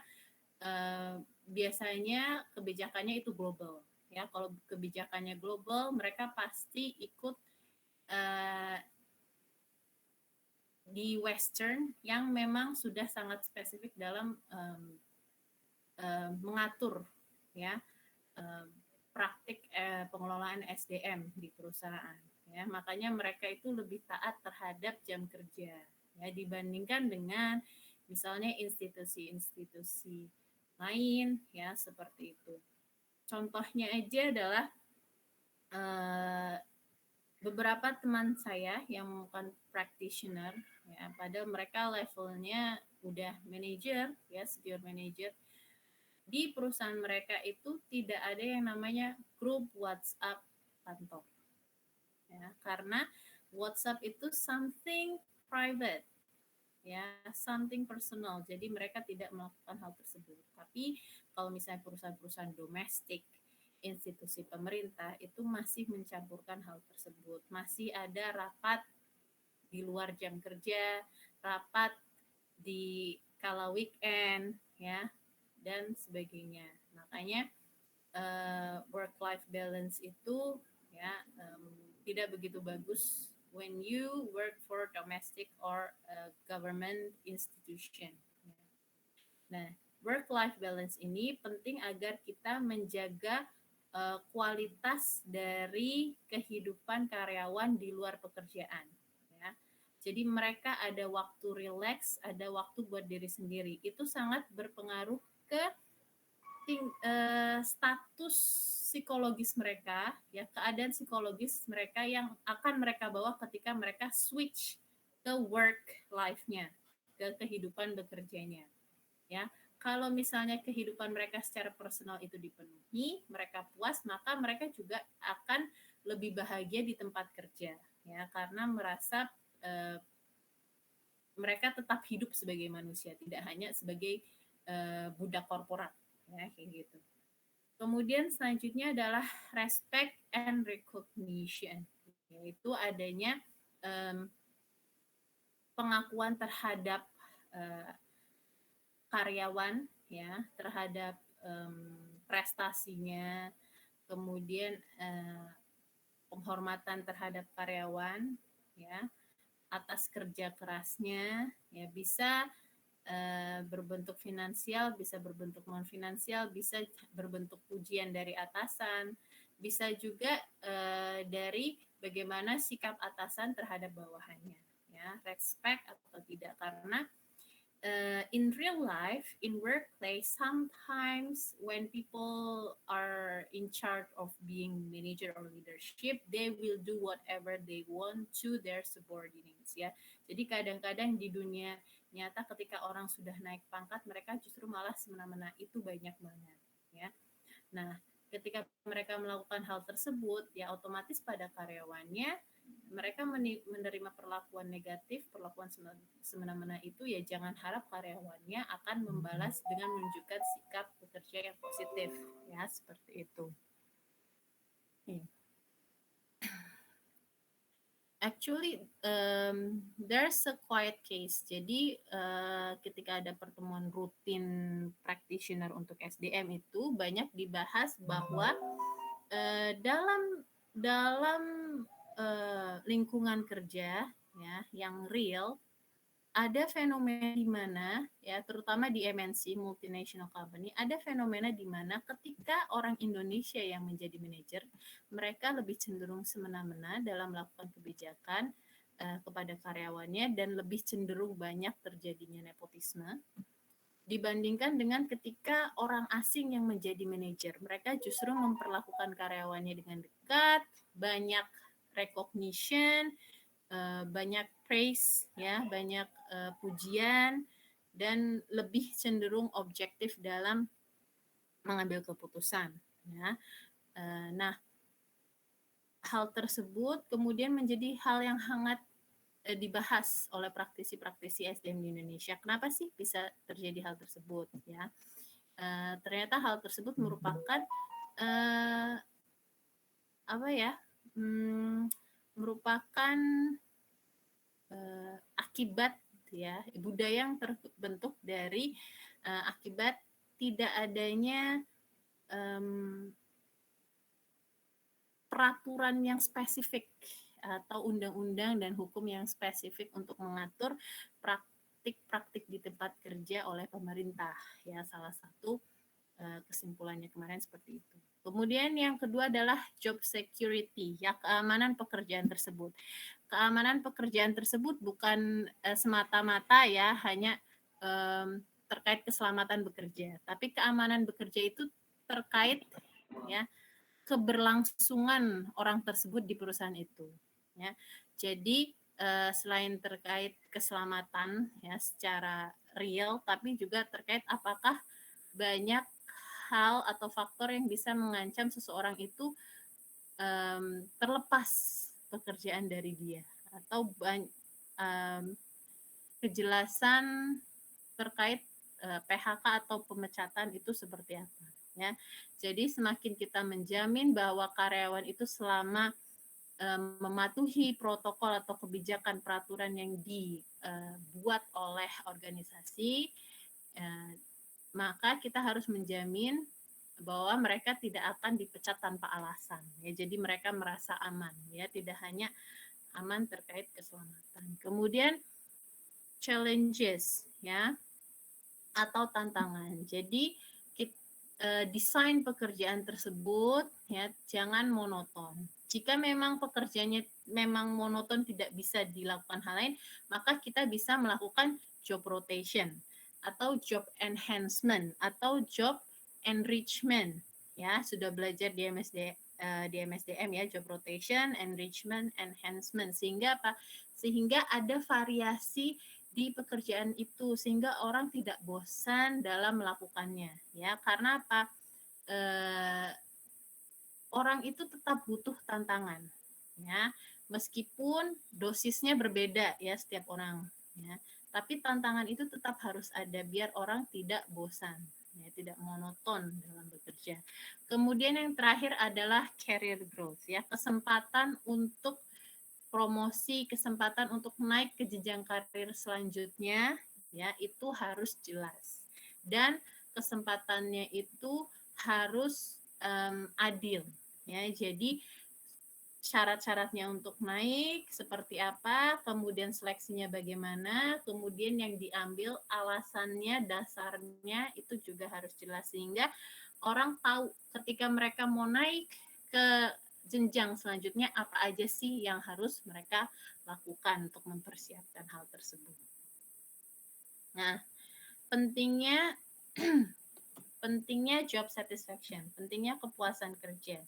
biasanya kebijakannya itu global, ya. Kalau kebijakannya global, mereka pasti ikut di Western yang memang sudah sangat spesifik dalam mengatur, ya, praktik pengelolaan SDM di perusahaan, ya. Makanya mereka itu lebih taat terhadap jam kerja, ya, dibandingkan dengan misalnya institusi-institusi lain, ya, seperti itu. Contohnya aja adalah beberapa teman saya yang bukan practitioner, ya, padahal mereka levelnya udah manager, ya, senior manager. Di perusahaan mereka itu tidak ada yang namanya grup WhatsApp kantor, ya, karena WhatsApp itu something private, ya, something personal. Jadi mereka tidak melakukan hal tersebut. Tapi kalau misalnya perusahaan-perusahaan domestik, institusi pemerintah itu masih mencampurkan hal tersebut. Masih ada rapat di luar jam kerja, rapat di kala weekend, ya, dan sebagainya. Makanya work-life balance itu, ya, tidak begitu bagus when you work for domestic or government institution. Nah, work-life balance ini penting agar kita menjaga kualitas dari kehidupan karyawan di luar pekerjaan, ya. Jadi mereka ada waktu rileks, ada waktu buat diri sendiri. Itu sangat berpengaruh ke status psikologis mereka, ya, keadaan psikologis mereka yang akan mereka bawa ketika mereka switch ke work life-nya, ke kehidupan bekerjanya, ya. kalau misalnya kehidupan mereka secara personal itu dipenuhi, mereka puas, maka mereka juga akan lebih bahagia di tempat kerja, ya, karena merasa mereka tetap hidup sebagai manusia, tidak hanya sebagai budak korporat, ya, kayak gitu. Kemudian selanjutnya adalah respect and recognition, yaitu adanya pengakuan terhadap karyawan, ya, terhadap prestasinya, kemudian penghormatan terhadap karyawan, ya, atas kerja kerasnya, ya, bisa berbentuk finansial, bisa berbentuk non finansial, bisa berbentuk pujian dari atasan, bisa juga dari bagaimana sikap atasan terhadap bawahannya, ya, respect atau tidak, karena in real life, in workplace, sometimes when people are in charge of being manager or leadership, they will do whatever they want to their subordinates, ya. Jadi kadang-kadang di dunia nyata ketika orang sudah naik pangkat, mereka justru malah semena-mena, itu banyak banget, ya. Nah, ketika mereka melakukan hal tersebut, ya otomatis pada karyawannya mereka menerima perlakuan negatif, perlakuan semena-mena itu, ya jangan harap karyawannya akan membalas dengan menunjukkan sikap bekerja yang positif, ya, seperti itu. Actually, there's a quiet case. Jadi ketika ada pertemuan rutin practitioner untuk SDM itu banyak dibahas bahwa dalam lingkungan kerja, ya, yang real, ada fenomena di mana, ya, terutama di MNC, multinational company, ada fenomena di mana ketika orang Indonesia yang menjadi manajer, mereka lebih cenderung semena-mena dalam melakukan kebijakan kepada karyawannya dan lebih cenderung banyak terjadinya nepotisme dibandingkan dengan ketika orang asing yang menjadi manajer. Mereka justru memperlakukan karyawannya dengan dekat, banyak recognition, banyak praise, ya, banyak pujian, dan lebih cenderung objektif dalam mengambil keputusan, ya. Nah, hal tersebut kemudian menjadi hal yang hangat dibahas oleh praktisi-praktisi SDM di Indonesia. Kenapa sih bisa terjadi hal tersebut, ya? Ternyata hal tersebut merupakan merupakan akibat, ya, budaya yang terbentuk dari akibat tidak adanya peraturan yang spesifik atau undang-undang dan hukum yang spesifik untuk mengatur praktik-praktik di tempat kerja oleh pemerintah, ya, salah satu kesimpulannya kemarin seperti itu. Kemudian yang kedua adalah job security, ya, keamanan pekerjaan tersebut. Keamanan pekerjaan tersebut bukan semata-mata, ya, hanya terkait keselamatan bekerja, tapi keamanan bekerja itu terkait, ya, keberlangsungan orang tersebut di perusahaan itu, ya. Jadi selain terkait keselamatan, ya, secara real, tapi juga terkait apakah banyak hal atau faktor yang bisa mengancam seseorang itu terlepas pekerjaan dari dia, atau kejelasan terkait PHK atau pemecatan itu seperti apa, ya. Jadi semakin kita menjamin bahwa karyawan itu selama mematuhi protokol atau kebijakan peraturan yang dibuat oleh organisasi, maka kita harus menjamin bahwa mereka tidak akan dipecat tanpa alasan, ya. Jadi mereka merasa aman, ya, tidak hanya aman terkait keselamatan. Kemudian challenges, ya, atau tantangan. Jadi desain pekerjaan tersebut, ya, jangan monoton. Jika memang pekerjaannya memang monoton, tidak bisa dilakukan hal lain, maka kita bisa melakukan job rotation atau job enhancement atau job enrichment, ya. Sudah belajar di MSDM, ya, job rotation, enrichment, enhancement, sehingga apa? Sehingga ada variasi di pekerjaan itu sehingga orang tidak bosan dalam melakukannya, ya. Karena apa? Orang itu tetap butuh tantangan, ya. Meskipun dosisnya berbeda ya setiap orang, ya. Tapi tantangan itu tetap harus ada biar orang tidak bosan, ya, tidak monoton dalam bekerja. Kemudian yang terakhir adalah career growth, ya, kesempatan untuk promosi, kesempatan untuk naik ke jenjang karir selanjutnya, ya, itu harus jelas. Dan kesempatannya itu harus adil, ya. Jadi syarat-syaratnya untuk naik seperti apa, kemudian seleksinya bagaimana, kemudian yang diambil alasannya, dasarnya itu juga harus jelas sehingga orang tahu ketika mereka mau naik ke jenjang selanjutnya apa aja sih yang harus mereka lakukan untuk mempersiapkan hal tersebut. Nah, pentingnya pentingnya job satisfaction, pentingnya kepuasan kerja,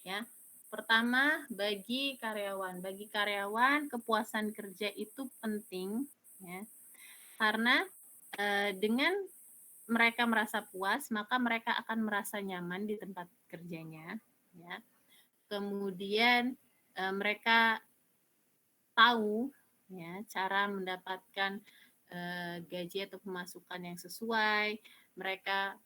ya. Pertama, bagi karyawan kepuasan kerja itu penting, ya, karena dengan mereka merasa puas, maka mereka akan merasa nyaman di tempat kerjanya, ya. Kemudian mereka tahu, ya, cara mendapatkan gaji atau pemasukan yang sesuai. Mereka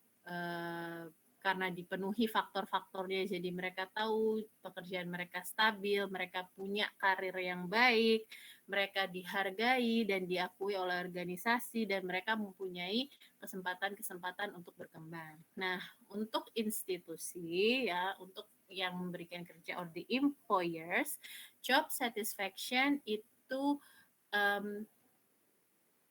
karena dipenuhi faktor-faktornya, jadi mereka tahu pekerjaan mereka stabil, mereka punya karir yang baik, mereka dihargai dan diakui oleh organisasi, dan mereka mempunyai kesempatan-kesempatan untuk berkembang. Nah, untuk institusi, ya, untuk yang memberikan kerja or the employers, job satisfaction itu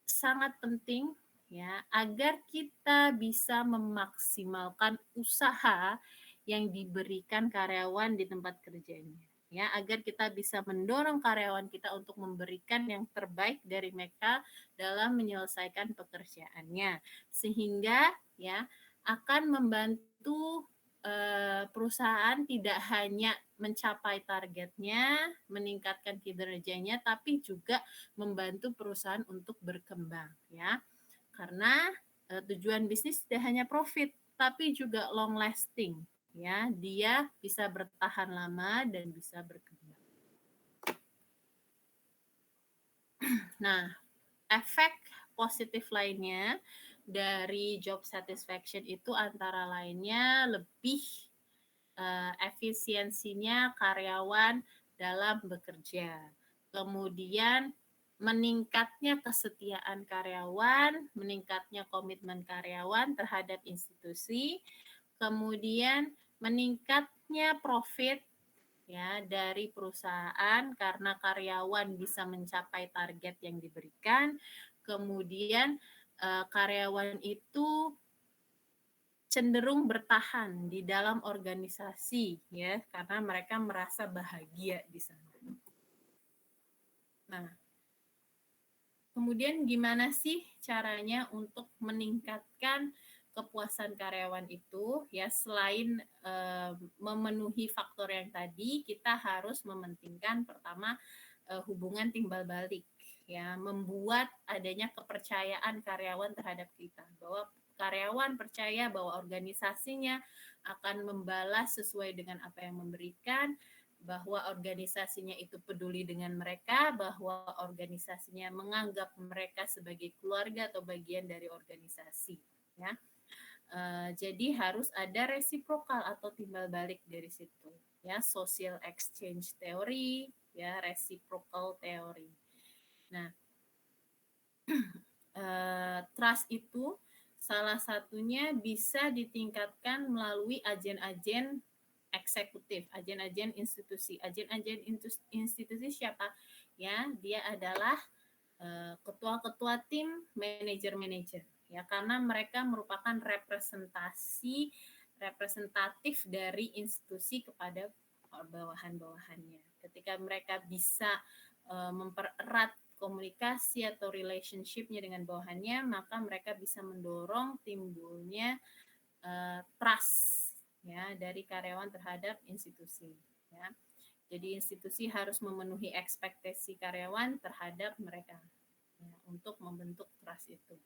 sangat penting, ya, agar kita bisa memaksimalkan usaha yang diberikan karyawan di tempat kerjanya, ya, agar kita bisa mendorong karyawan kita untuk memberikan yang terbaik dari mereka dalam menyelesaikan pekerjaannya, sehingga, ya, akan membantu perusahaan tidak hanya mencapai targetnya, meningkatkan kinerjanya, tapi juga membantu perusahaan untuk berkembang, ya. Karena tujuan bisnis tidak hanya profit, tapi juga long lasting, ya. Dia bisa bertahan lama dan bisa berkembang. Nah, efek positif lainnya dari job satisfaction itu antara lainnya lebih efisiensinya karyawan dalam bekerja. Kemudian meningkatnya kesetiaan karyawan, meningkatnya komitmen karyawan terhadap institusi, kemudian meningkatnya profit, ya, dari perusahaan karena karyawan bisa mencapai target yang diberikan, kemudian karyawan itu cenderung bertahan di dalam organisasi, ya, karena mereka merasa bahagia di sana. Nah, kemudian gimana sih caranya untuk meningkatkan kepuasan karyawan itu, ya, selain memenuhi faktor yang tadi, kita harus mementingkan pertama hubungan timbal balik, ya, membuat adanya kepercayaan karyawan terhadap kita, bahwa karyawan percaya bahwa organisasinya akan membalas sesuai dengan apa yang memberikan, bahwa organisasinya itu peduli dengan mereka, bahwa organisasinya menganggap mereka sebagai keluarga atau bagian dari organisasi, ya. Jadi harus ada reciprocal atau timbal balik dari situ, ya, social exchange theory, ya, reciprocal theory. Nah, trust itu salah satunya bisa ditingkatkan melalui agen-agen eksekutif, agen-agen institusi. Agen-agen institusi siapa? Ya, dia adalah ketua-ketua tim, manajer-manajer. Ya, karena mereka merupakan representatif dari institusi kepada bawahan-bawahannya. Ketika mereka bisa mempererat komunikasi atau relationship-nya dengan bawahannya, maka mereka bisa mendorong timbulnya trust, ya, dari karyawan terhadap institusi, ya. Jadi institusi harus memenuhi ekspektasi karyawan terhadap mereka. ya, untuk membentuk trust itu.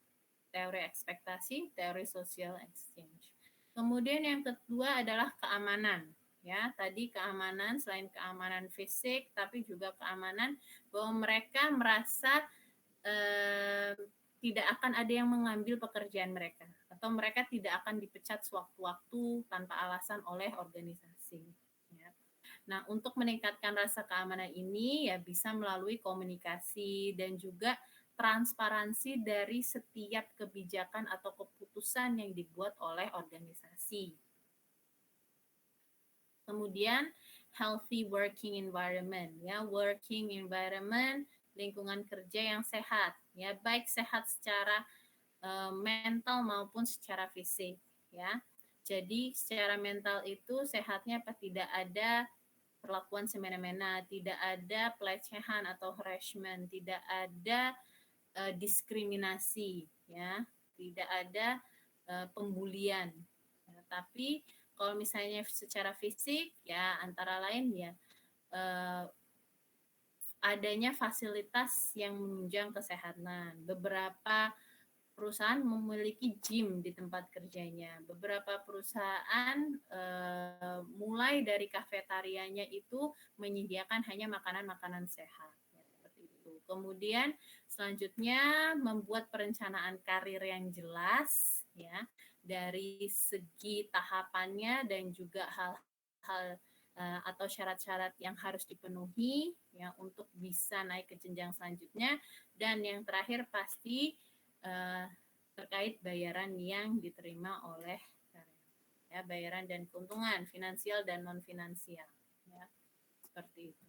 Teori ekspektasi, teori social exchange. Kemudian yang kedua adalah keamanan. Ya, tadi keamanan selain keamanan fisik, tapi juga keamanan bahwa mereka merasa tidak akan ada yang mengambil pekerjaan mereka atau mereka tidak akan dipecat sewaktu-waktu tanpa alasan oleh organisasi. Ya. Nah, untuk meningkatkan rasa keamanan ini ya bisa melalui komunikasi dan juga transparansi dari setiap kebijakan atau keputusan yang dibuat oleh organisasi. Kemudian healthy working environment, ya, working environment, lingkungan kerja yang sehat, ya, baik sehat secara mental maupun secara fisik, ya. Jadi secara mental itu sehatnya apa? Tidak ada perlakuan semena-mena, tidak ada pelecehan atau harassment, tidak ada diskriminasi, ya, tidak ada pembulian. Ya, tapi kalau misalnya secara fisik, ya antara lain ya adanya fasilitas yang menunjang kesehatan. Beberapa perusahaan memiliki gym di tempat kerjanya. Beberapa perusahaan mulai dari kafetarianya itu menyediakan hanya makanan-makanan sehat. Seperti itu. Kemudian selanjutnya membuat perencanaan karir yang jelas, ya, dari segi tahapannya dan juga hal-hal atau syarat-syarat yang harus dipenuhi ya untuk bisa naik ke jenjang selanjutnya. Dan yang terakhir pasti terkait bayaran yang diterima oleh ya, bayaran dan keuntungan finansial dan non finansial, ya, seperti itu.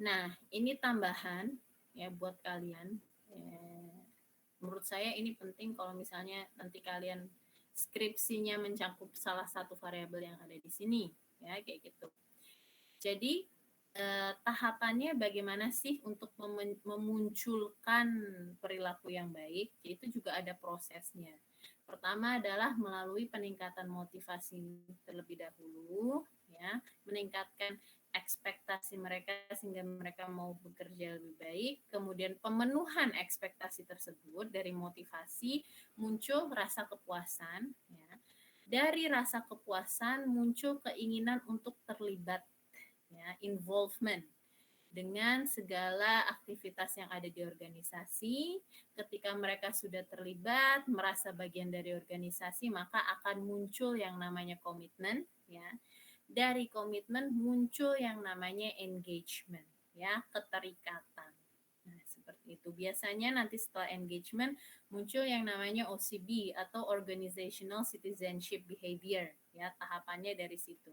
Nah, ini tambahan ya buat kalian. Menurut saya ini penting kalau misalnya nanti kalian skripsinya mencakup salah satu variabel yang ada di sini, ya kayak gitu. Jadi tahapannya bagaimana sih untuk memunculkan perilaku yang baik? Itu juga ada prosesnya. Pertama adalah melalui peningkatan motivasi terlebih dahulu, ya, meningkatkan ekspektasi mereka sehingga mereka mau bekerja lebih baik. Kemudian pemenuhan ekspektasi tersebut dari motivasi muncul rasa kepuasan, ya. Dari rasa kepuasan muncul keinginan untuk terlibat, ya, involvement dengan segala aktivitas yang ada di organisasi. Ketika mereka sudah terlibat, merasa bagian dari organisasi, maka akan muncul yang namanya komitmen, ya. Dari komitmen muncul yang namanya engagement, ya, keterikatan. Nah, seperti itu. Biasanya nanti setelah engagement muncul yang namanya OCB atau Organizational Citizenship Behavior, ya, tahapannya dari situ.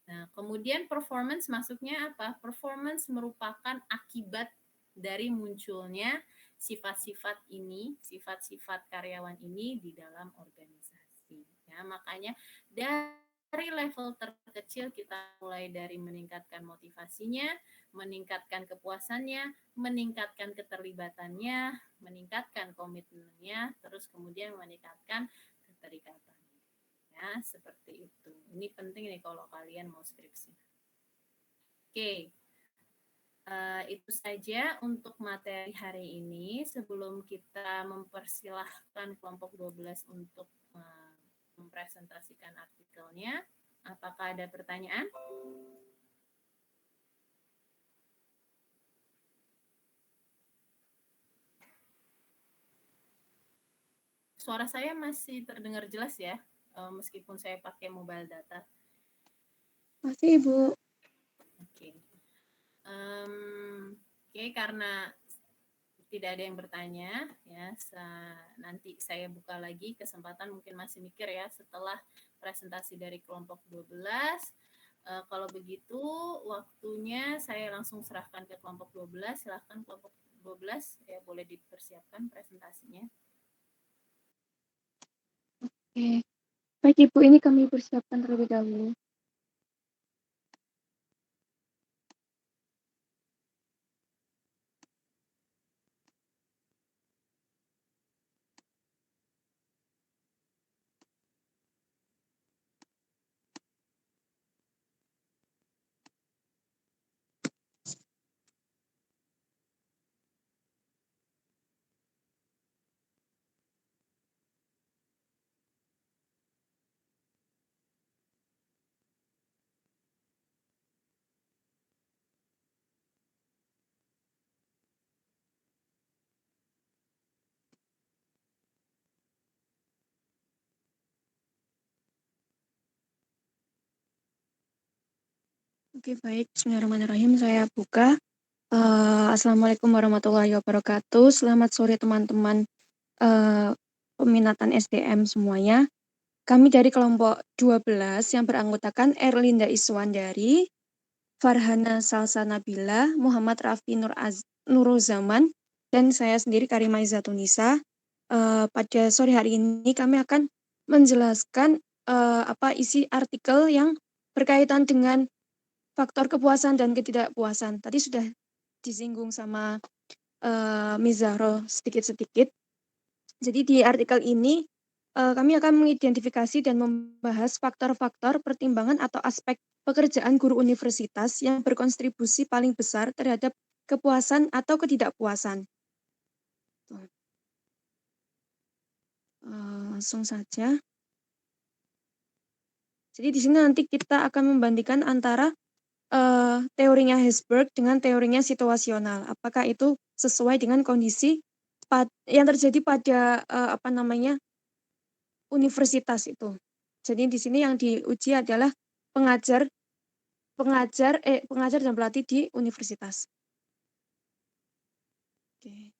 Nah, kemudian performance masuknya apa? Performance merupakan akibat dari munculnya sifat-sifat ini, sifat-sifat karyawan ini di dalam organisasi. Ya, makanya dari level terkecil kita mulai dari meningkatkan motivasinya, meningkatkan kepuasannya, meningkatkan keterlibatannya, meningkatkan komitmennya, terus kemudian meningkatkan keterikatan. Ya, seperti itu. Ini penting nih kalau kalian mau skripsi. Oke, itu saja untuk materi hari ini. Sebelum kita mempersilahkan kelompok 12 untuk mempresentasikan artikelnya, apakah ada pertanyaan? Suara saya masih terdengar jelas ya? Meskipun saya pakai mobile data. Masih, Ibu. Oke. Oke, karena tidak ada yang bertanya, ya, nanti saya buka lagi kesempatan, mungkin masih mikir ya setelah presentasi dari kelompok 12. Kalau begitu waktunya saya langsung serahkan ke kelompok 12. Silahkan kelompok 12 ya, boleh dipersiapkan presentasinya. Oke. Baik, Ibu, ini kami persiapkan terlebih dahulu. Oke, baik. Bismillahirrahmanirrahim. Saya buka. Assalamualaikum warahmatullahi wabarakatuh. Selamat sore teman-teman peminatan SDM semuanya. Kami dari kelompok 12 yang beranggotakan Erlinda Iswandari, Farhana Salsa Nabila, Muhammad Rafi Nuruzaman, dan saya sendiri Karima Izzatunisa. Pada sore hari ini kami akan menjelaskan apa isi artikel yang berkaitan dengan faktor kepuasan dan ketidakpuasan. Tadi sudah disinggung sama Miss Zahro sedikit-sedikit. Jadi di artikel ini kami akan mengidentifikasi dan membahas faktor-faktor pertimbangan atau aspek pekerjaan guru universitas yang berkontribusi paling besar terhadap kepuasan atau ketidakpuasan. Langsung saja. Jadi di sini nanti kita akan membandingkan antara teorinya Herzberg dengan teorinya situasional. Apakah itu sesuai dengan kondisi yang terjadi pada universitas itu. Jadi di sini yang diuji adalah pengajar dan pelatih di universitas. Oke.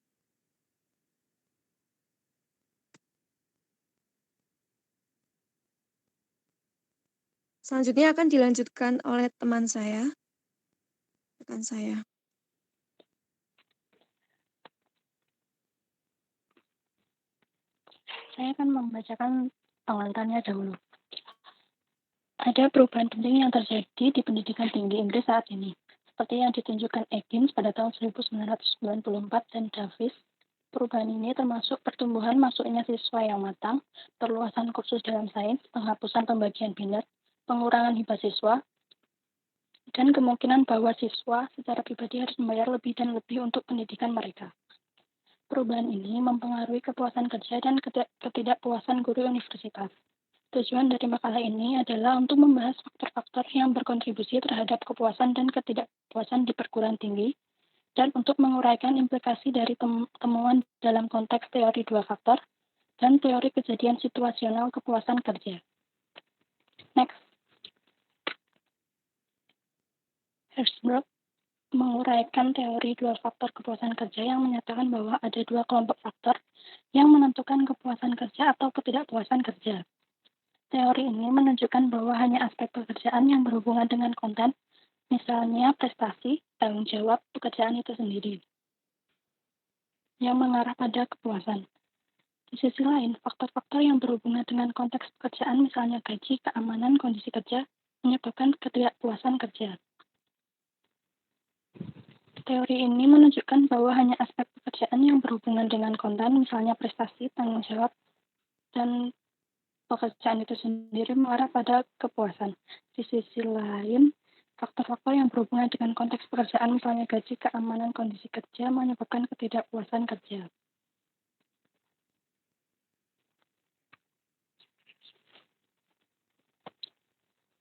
Selanjutnya akan dilanjutkan oleh teman saya, rekan saya. Saya akan membacakan pengantarnya dahulu. Ada perubahan penting yang terjadi di pendidikan tinggi Inggris saat ini, seperti yang ditunjukkan Eggins pada tahun 1994 dan Davis. Perubahan ini termasuk pertumbuhan masuknya siswa yang matang, perluasan kursus dalam sains, penghapusan pembagian binat, pengurangan hibah siswa, dan kemungkinan bahwa siswa secara pribadi harus membayar lebih dan lebih untuk pendidikan mereka. Perubahan ini mempengaruhi kepuasan kerja dan ketidakpuasan guru universitas. Tujuan dari makalah ini adalah untuk membahas faktor-faktor yang berkontribusi terhadap kepuasan dan ketidakpuasan di perguruan tinggi, dan untuk menguraikan implikasi dari temuan dalam konteks teori dua faktor dan teori kejadian situasional kepuasan kerja. Next. Herzberg menguraikan teori dua faktor kepuasan kerja yang menyatakan bahwa ada dua kelompok faktor yang menentukan kepuasan kerja atau ketidakpuasan kerja. Teori ini menunjukkan bahwa hanya aspek pekerjaan yang berhubungan dengan konten, misalnya prestasi, tanggung jawab pekerjaan itu sendiri, yang mengarah pada kepuasan. Di sisi lain, faktor-faktor yang berhubungan dengan konteks pekerjaan, misalnya gaji, keamanan, kondisi kerja, menyebabkan ketidakpuasan kerja. Teori ini menunjukkan bahwa hanya aspek pekerjaan yang berhubungan dengan konten, misalnya prestasi, tanggung jawab, dan pekerjaan itu sendiri mengarah pada kepuasan. Di sisi lain, faktor-faktor yang berhubungan dengan konteks pekerjaan, misalnya gaji, keamanan, kondisi kerja, menyebabkan ketidakpuasan kerja.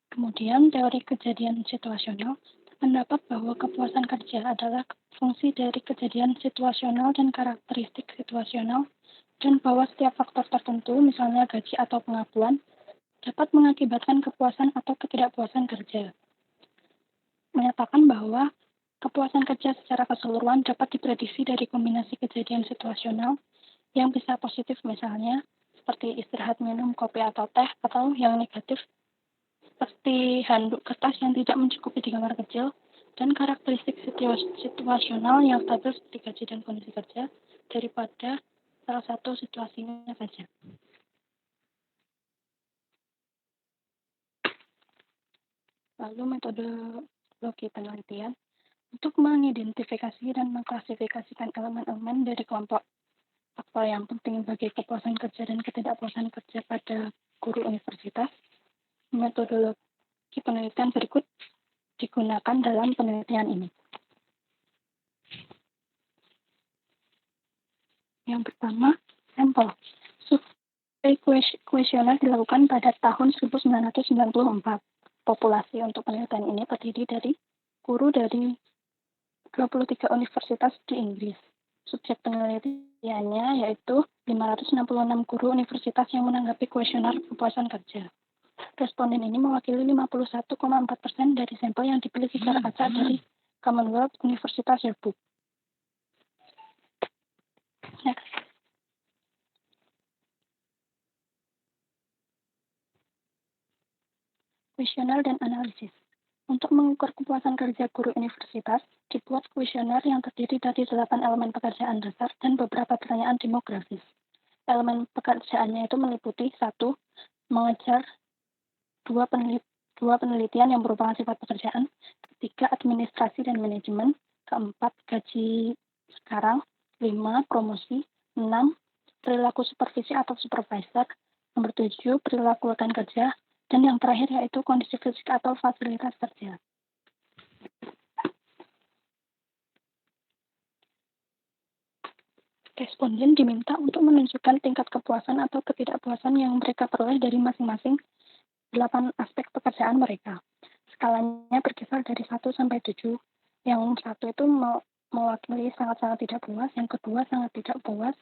Kemudian, teori kejadian situasional mendapat bahwa kepuasan kerja adalah fungsi dari kejadian situasional dan karakteristik situasional, dan bahwa setiap faktor tertentu, misalnya gaji atau pengakuan, dapat mengakibatkan kepuasan atau ketidakpuasan kerja. Menyatakan bahwa kepuasan kerja secara keseluruhan dapat diprediksi dari kombinasi kejadian situasional yang bisa positif, misalnya seperti istirahat minum kopi atau teh, atau yang negatif seperti handuk kertas yang tidak mencukupi di kamar kecil, dan karakteristik situasional yang stabil seperti gaji dan kondisi kerja daripada salah satu situasinya saja. Lalu metodologi penelitian untuk mengidentifikasi dan mengklasifikasikan elemen-elemen dari kelompok faktor yang penting bagi kepuasan kerja dan ketidakpuasan kerja pada guru universitas. Metodologi penelitian berikut digunakan dalam penelitian ini. Yang pertama, sampel. Survei kuesioner dilakukan pada tahun 1994. Populasi untuk penelitian ini terdiri dari guru dari 23 universitas di Inggris. Subjek penelitiannya yaitu 566 guru universitas yang menanggapi kuesioner kepuasan kerja. Responden ini mewakili 51,4% dari sampel yang dipilih secara acak dari Commonwealth Universitas Yearbook. Next. Kuesioner dan analisis. Untuk mengukur kepuasan kerja guru universitas, dibuat kuesioner yang terdiri dari 8 elemen pekerjaan dasar dan beberapa pertanyaan demografis. Elemen pekerjaannya itu meliputi 1. Mengejar 2. Penelitian yang merupakan sifat pekerjaan, 3. Administrasi dan manajemen, 4. Gaji sekarang, 5. Promosi, 6. Perilaku supervisi atau supervisor, nomor 7. Perilaku rekan kerja, dan yang terakhir yaitu kondisi fisik atau fasilitas kerja. Responden diminta untuk menunjukkan tingkat kepuasan atau ketidakpuasan yang mereka peroleh dari masing-masing 8 aspek pekerjaan mereka. Skalanya berkisar dari 1 sampai 7. Yang 1 itu mewakili sangat-sangat tidak puas, yang kedua sangat tidak puas,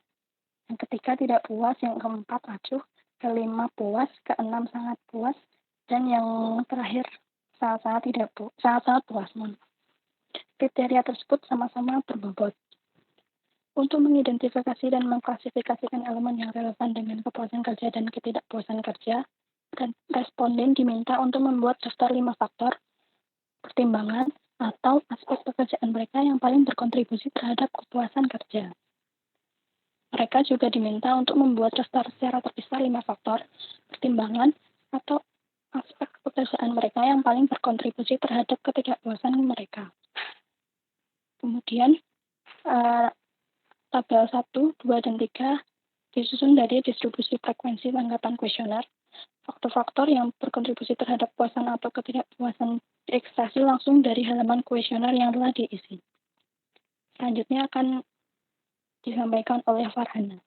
yang ketiga tidak puas, yang keempat acuh, kelima puas, keenam sangat puas, dan yang terakhir sangat-sangat puas. Kriteria tersebut sama-sama berbobot. Untuk mengidentifikasi dan mengklasifikasikan elemen yang relevan dengan kepuasan kerja dan ketidakpuasan kerja, responden diminta untuk membuat daftar 5 faktor pertimbangan atau aspek pekerjaan mereka yang paling berkontribusi terhadap kepuasan kerja. Mereka juga diminta untuk membuat daftar secara terpisah 5 faktor pertimbangan atau aspek pekerjaan mereka yang paling berkontribusi terhadap ketidakpuasan mereka. Kemudian, tabel 1, 2, dan 3 disusun dari distribusi frekuensi tanggapan kuesioner. Faktor-faktor yang berkontribusi terhadap puasan atau ketidakpuasan diekstraksi langsung dari halaman kuesioner yang telah diisi. Selanjutnya akan disampaikan oleh Farhana.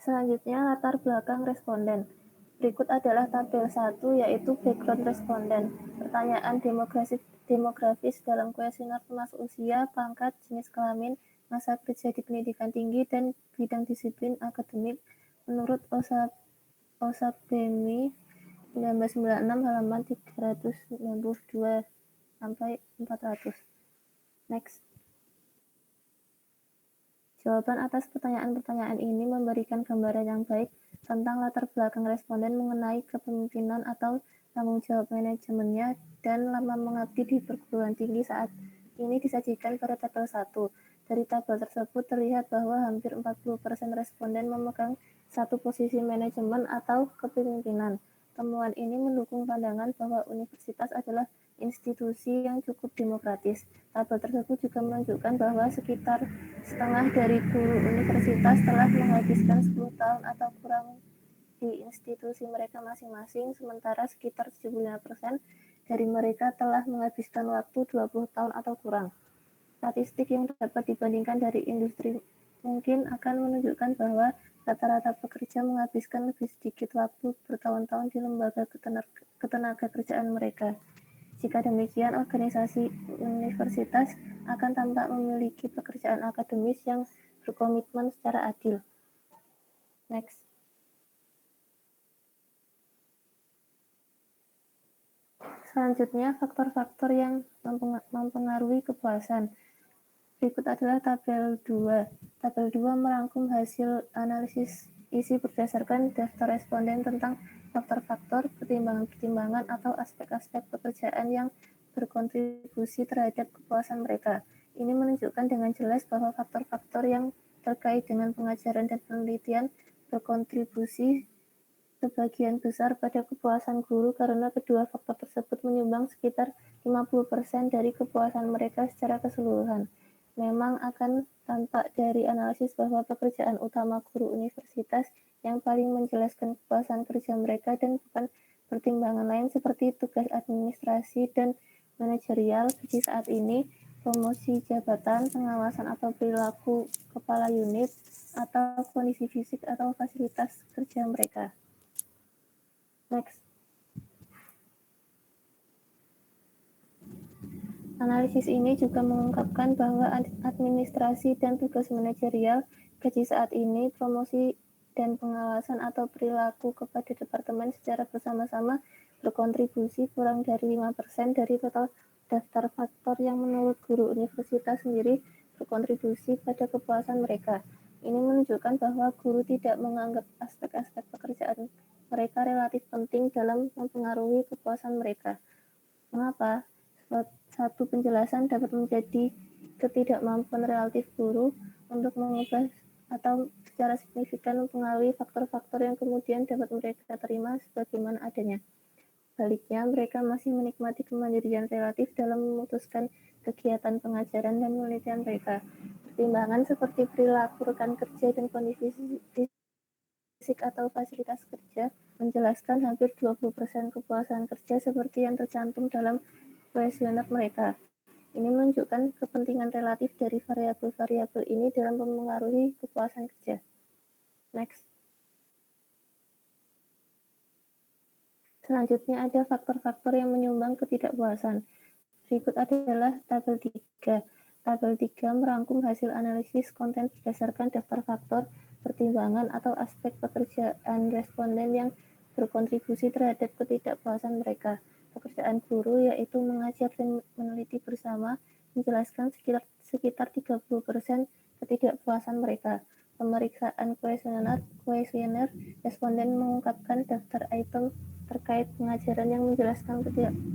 Selanjutnya, latar belakang responden. Berikut adalah tabel 1, yaitu background responden. Pertanyaan demografis dalam kuesioner termasuk usia, pangkat, jenis kelamin, masa kerja di pendidikan tinggi, dan bidang disiplin akademik menurut OSAPMI 1996 halaman 392 sampai 400. Next. Jawaban atas pertanyaan-pertanyaan ini memberikan gambaran yang baik tentang latar belakang responden mengenai kepemimpinan atau tanggung jawab manajemennya dan lama mengabdi di perguruan tinggi saat ini disajikan pada tabel 1. Dari tabel tersebut terlihat bahwa hampir 40% responden memegang satu posisi manajemen atau kepemimpinan. Temuan ini mendukung pandangan bahwa universitas adalah institusi yang cukup demokratis. Tabel tersebut juga menunjukkan bahwa sekitar setengah dari guru universitas telah menghabiskan 10 tahun atau kurang di institusi mereka masing-masing, sementara sekitar 75% dari mereka telah menghabiskan waktu 20 tahun atau kurang. Statistik yang dapat dibandingkan dari industri mungkin akan menunjukkan bahwa rata-rata pekerja menghabiskan lebih sedikit waktu bertahun-tahun di lembaga ketenaga kerjaan mereka. Jika demikian, organisasi universitas akan tampak memiliki pekerjaan akademis yang berkomitmen secara adil. Next. Selanjutnya, faktor-faktor yang mempengaruhi kepuasan. Berikut adalah tabel 2. Tabel 2 merangkum hasil analisis isi berdasarkan daftar responden tentang faktor-faktor, pertimbangan-pertimbangan, atau aspek-aspek pekerjaan yang berkontribusi terhadap kepuasan mereka. Ini menunjukkan dengan jelas bahwa faktor-faktor yang terkait dengan pengajaran dan penelitian berkontribusi sebagian besar pada kepuasan guru karena kedua faktor tersebut menyumbang sekitar 50% dari kepuasan mereka secara keseluruhan. Memang akan tampak dari analisis bahwa pekerjaan utama guru universitas yang paling menjelaskan kepuasan kerja mereka dan bukan pertimbangan lain seperti tugas administrasi dan manajerial gaji saat ini, promosi jabatan, pengawasan atau perilaku kepala unit, atau kondisi fisik atau fasilitas kerja mereka. Next. Analisis ini juga mengungkapkan bahwa administrasi dan tugas manajerial, gaji saat ini, promosi dan pengawasan atau perilaku kepada departemen secara bersama-sama berkontribusi kurang dari 5% dari total daftar faktor yang menurut guru universitas sendiri berkontribusi pada kepuasan mereka. Ini menunjukkan bahwa guru tidak menganggap aspek-aspek pekerjaan mereka relatif penting dalam mempengaruhi kepuasan mereka. Mengapa? Satu penjelasan dapat menjadi ketidakmampuan relatif guru untuk mengubah atau secara signifikan mempengaruhi faktor-faktor yang kemudian dapat mereka terima sebagaimana adanya. Baliknya, mereka masih menikmati kemandirian relatif dalam memutuskan kegiatan pengajaran dan penelitian mereka. Pertimbangan seperti perilaku rekan kerja dan kondisi fisik atau fasilitas kerja menjelaskan hampir 20% kepuasan kerja seperti yang tercantum dalam kuesioner mereka. Ini menunjukkan kepentingan relatif dari variabel-variabel ini dalam mempengaruhi kepuasan kerja. Next. Selanjutnya ada faktor-faktor yang menyumbang ketidakpuasan. Berikut adalah tabel 3. Tabel 3 merangkum hasil analisis konten berdasarkan daftar faktor, pertimbangan, atau aspek pekerjaan responden yang berkontribusi terhadap ketidakpuasan mereka. Pekerjaan guru yaitu mengajar dan meneliti bersama menjelaskan sekitar 30% ketidakpuasan mereka. Pemeriksaan kuesioner responden mengungkapkan daftar item terkait pengajaran yang menjelaskan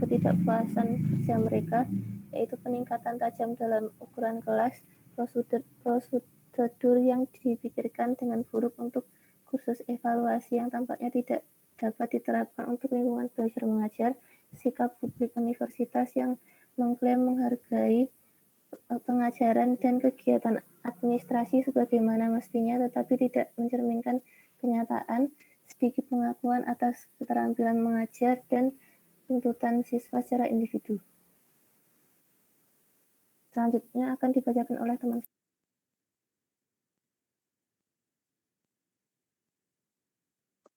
ketidakpuasan kerja mereka, yaitu peningkatan tajam dalam ukuran kelas, prosedur yang dipikirkan dengan buruk untuk kursus evaluasi yang tampaknya tidak dapat diterapkan untuk lingkungan belajar mengajar, sikap publik universitas yang mengklaim menghargai pengajaran dan kegiatan administrasi sebagaimana mestinya tetapi tidak mencerminkan kenyataan, sedikit pengakuan atas keterampilan mengajar, dan tuntutan siswa secara individu. Selanjutnya akan dibacakan oleh teman.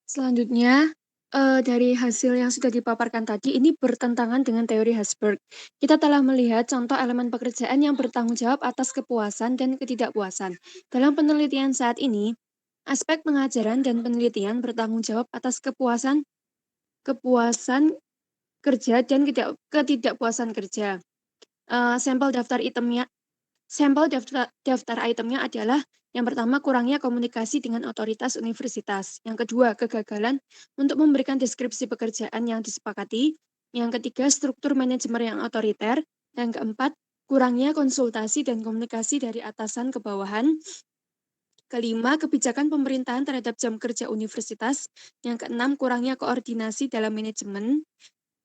Selanjutnya, dari hasil yang sudah dipaparkan tadi, ini bertentangan dengan teori Herzberg. Kita telah melihat contoh elemen pekerjaan yang bertanggung jawab atas kepuasan dan ketidakpuasan. Dalam penelitian saat ini, aspek pengajaran dan penelitian bertanggung jawab atas kepuasan kerja dan ketidakpuasan kerja. Sampel daftar itemnya adalah yang pertama, kurangnya komunikasi dengan otoritas universitas. Yang kedua, kegagalan untuk memberikan deskripsi pekerjaan yang disepakati. Yang ketiga, struktur manajemen yang otoriter. Yang keempat, kurangnya konsultasi dan komunikasi dari atasan ke bawahan. Kelima, kebijakan pemerintahan terhadap jam kerja universitas. Yang keenam, kurangnya koordinasi dalam manajemen.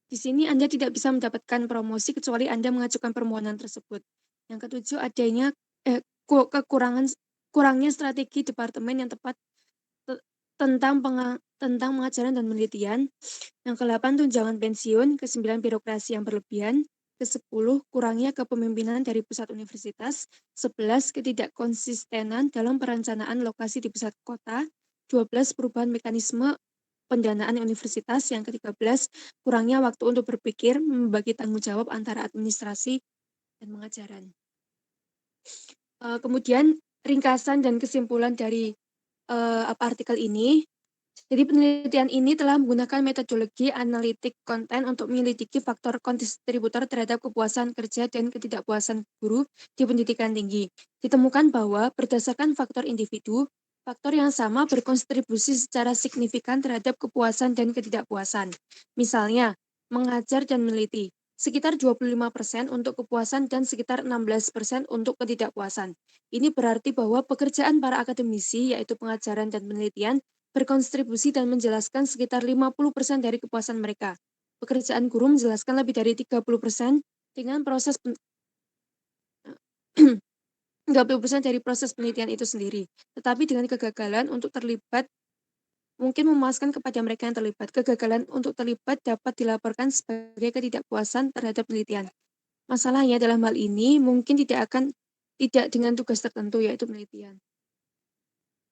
Di sini Anda tidak bisa mendapatkan promosi kecuali Anda mengajukan permohonan tersebut. Yang ketujuh, adanya kurangnya strategi departemen yang tepat tentang pengajaran dan penelitian. Yang ke-8, tunjangan pensiun. Ke-9, birokrasi yang berlebihan. Ke-10, kurangnya kepemimpinan dari pusat universitas. 11, ketidakkonsistenan dalam perencanaan lokasi di pusat kota. 12, perubahan mekanisme pendanaan universitas. Yang ke-13, kurangnya waktu untuk berpikir, membagi tanggung jawab antara administrasi dan pengajaran. Kemudian ringkasan dan kesimpulan dari artikel ini. Jadi penelitian ini telah menggunakan metodologi analitik konten untuk menyelidiki faktor kontributor terhadap kepuasan kerja dan ketidakpuasan guru di pendidikan tinggi. Ditemukan bahwa berdasarkan faktor individu, faktor yang sama berkontribusi secara signifikan terhadap kepuasan dan ketidakpuasan. Misalnya, mengajar dan meneliti, sekitar 25% untuk kepuasan dan sekitar 16% untuk ketidakpuasan. Ini berarti bahwa pekerjaan para akademisi, yaitu pengajaran dan penelitian, berkontribusi dan menjelaskan sekitar 50% dari kepuasan mereka. Pekerjaan guru menjelaskan lebih dari 30% dengan proses 30% dari proses penelitian itu sendiri. Tetapi dengan kegagalan untuk terlibat mungkin memuaskan kepada mereka yang terlibat. Kegagalan untuk terlibat dapat dilaporkan sebagai ketidakpuasan terhadap penelitian. Masalahnya dalam hal ini mungkin tidak dengan tugas tertentu, yaitu penelitian.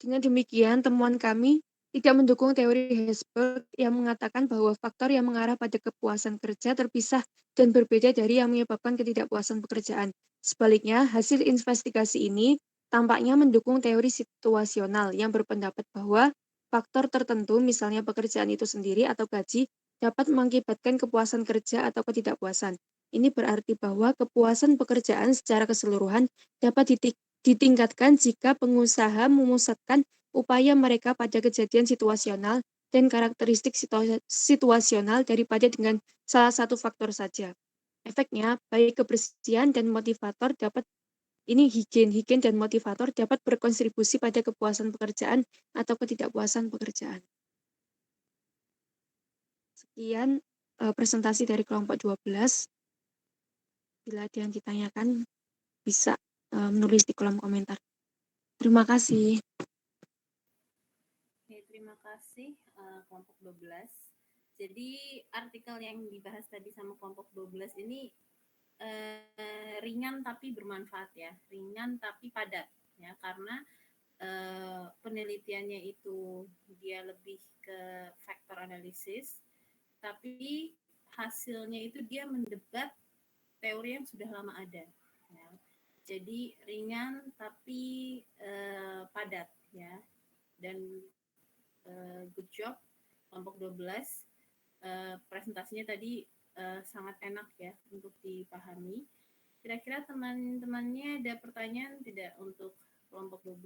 Dengan demikian, temuan kami tidak mendukung teori Herzberg yang mengatakan bahwa faktor yang mengarah pada kepuasan kerja terpisah dan berbeda dari yang menyebabkan ketidakpuasan pekerjaan. Sebaliknya, hasil investigasi ini tampaknya mendukung teori situasional yang berpendapat bahwa faktor tertentu, misalnya pekerjaan itu sendiri atau gaji, dapat mengakibatkan kepuasan kerja atau ketidakpuasan. Ini berarti bahwa kepuasan pekerjaan secara keseluruhan dapat ditingkatkan jika pengusaha memusatkan upaya mereka pada kejadian situasional dan karakteristik situasional daripada dengan salah satu faktor saja. Efeknya, baik kebersihan dan motivator dapat higien dan motivator dapat berkontribusi pada kepuasan pekerjaan atau ketidakpuasan pekerjaan. Sekian presentasi dari kelompok 12. Bila ada yang ditanyakan, bisa menulis di kolom komentar. Terima kasih. Oke, terima kasih kelompok 12. Jadi artikel yang dibahas tadi sama kelompok 12 ini ringan tapi bermanfaat ya, ringan tapi padat ya, karena penelitiannya itu dia lebih ke faktor analisis, tapi hasilnya itu dia mendebat teori yang sudah lama ada. Ya. Jadi ringan tapi padat ya, dan good job kelompok 12. Presentasinya tadi sangat enak ya untuk dipahami. Kira-kira teman-temannya ada pertanyaan tidak untuk kelompok 12?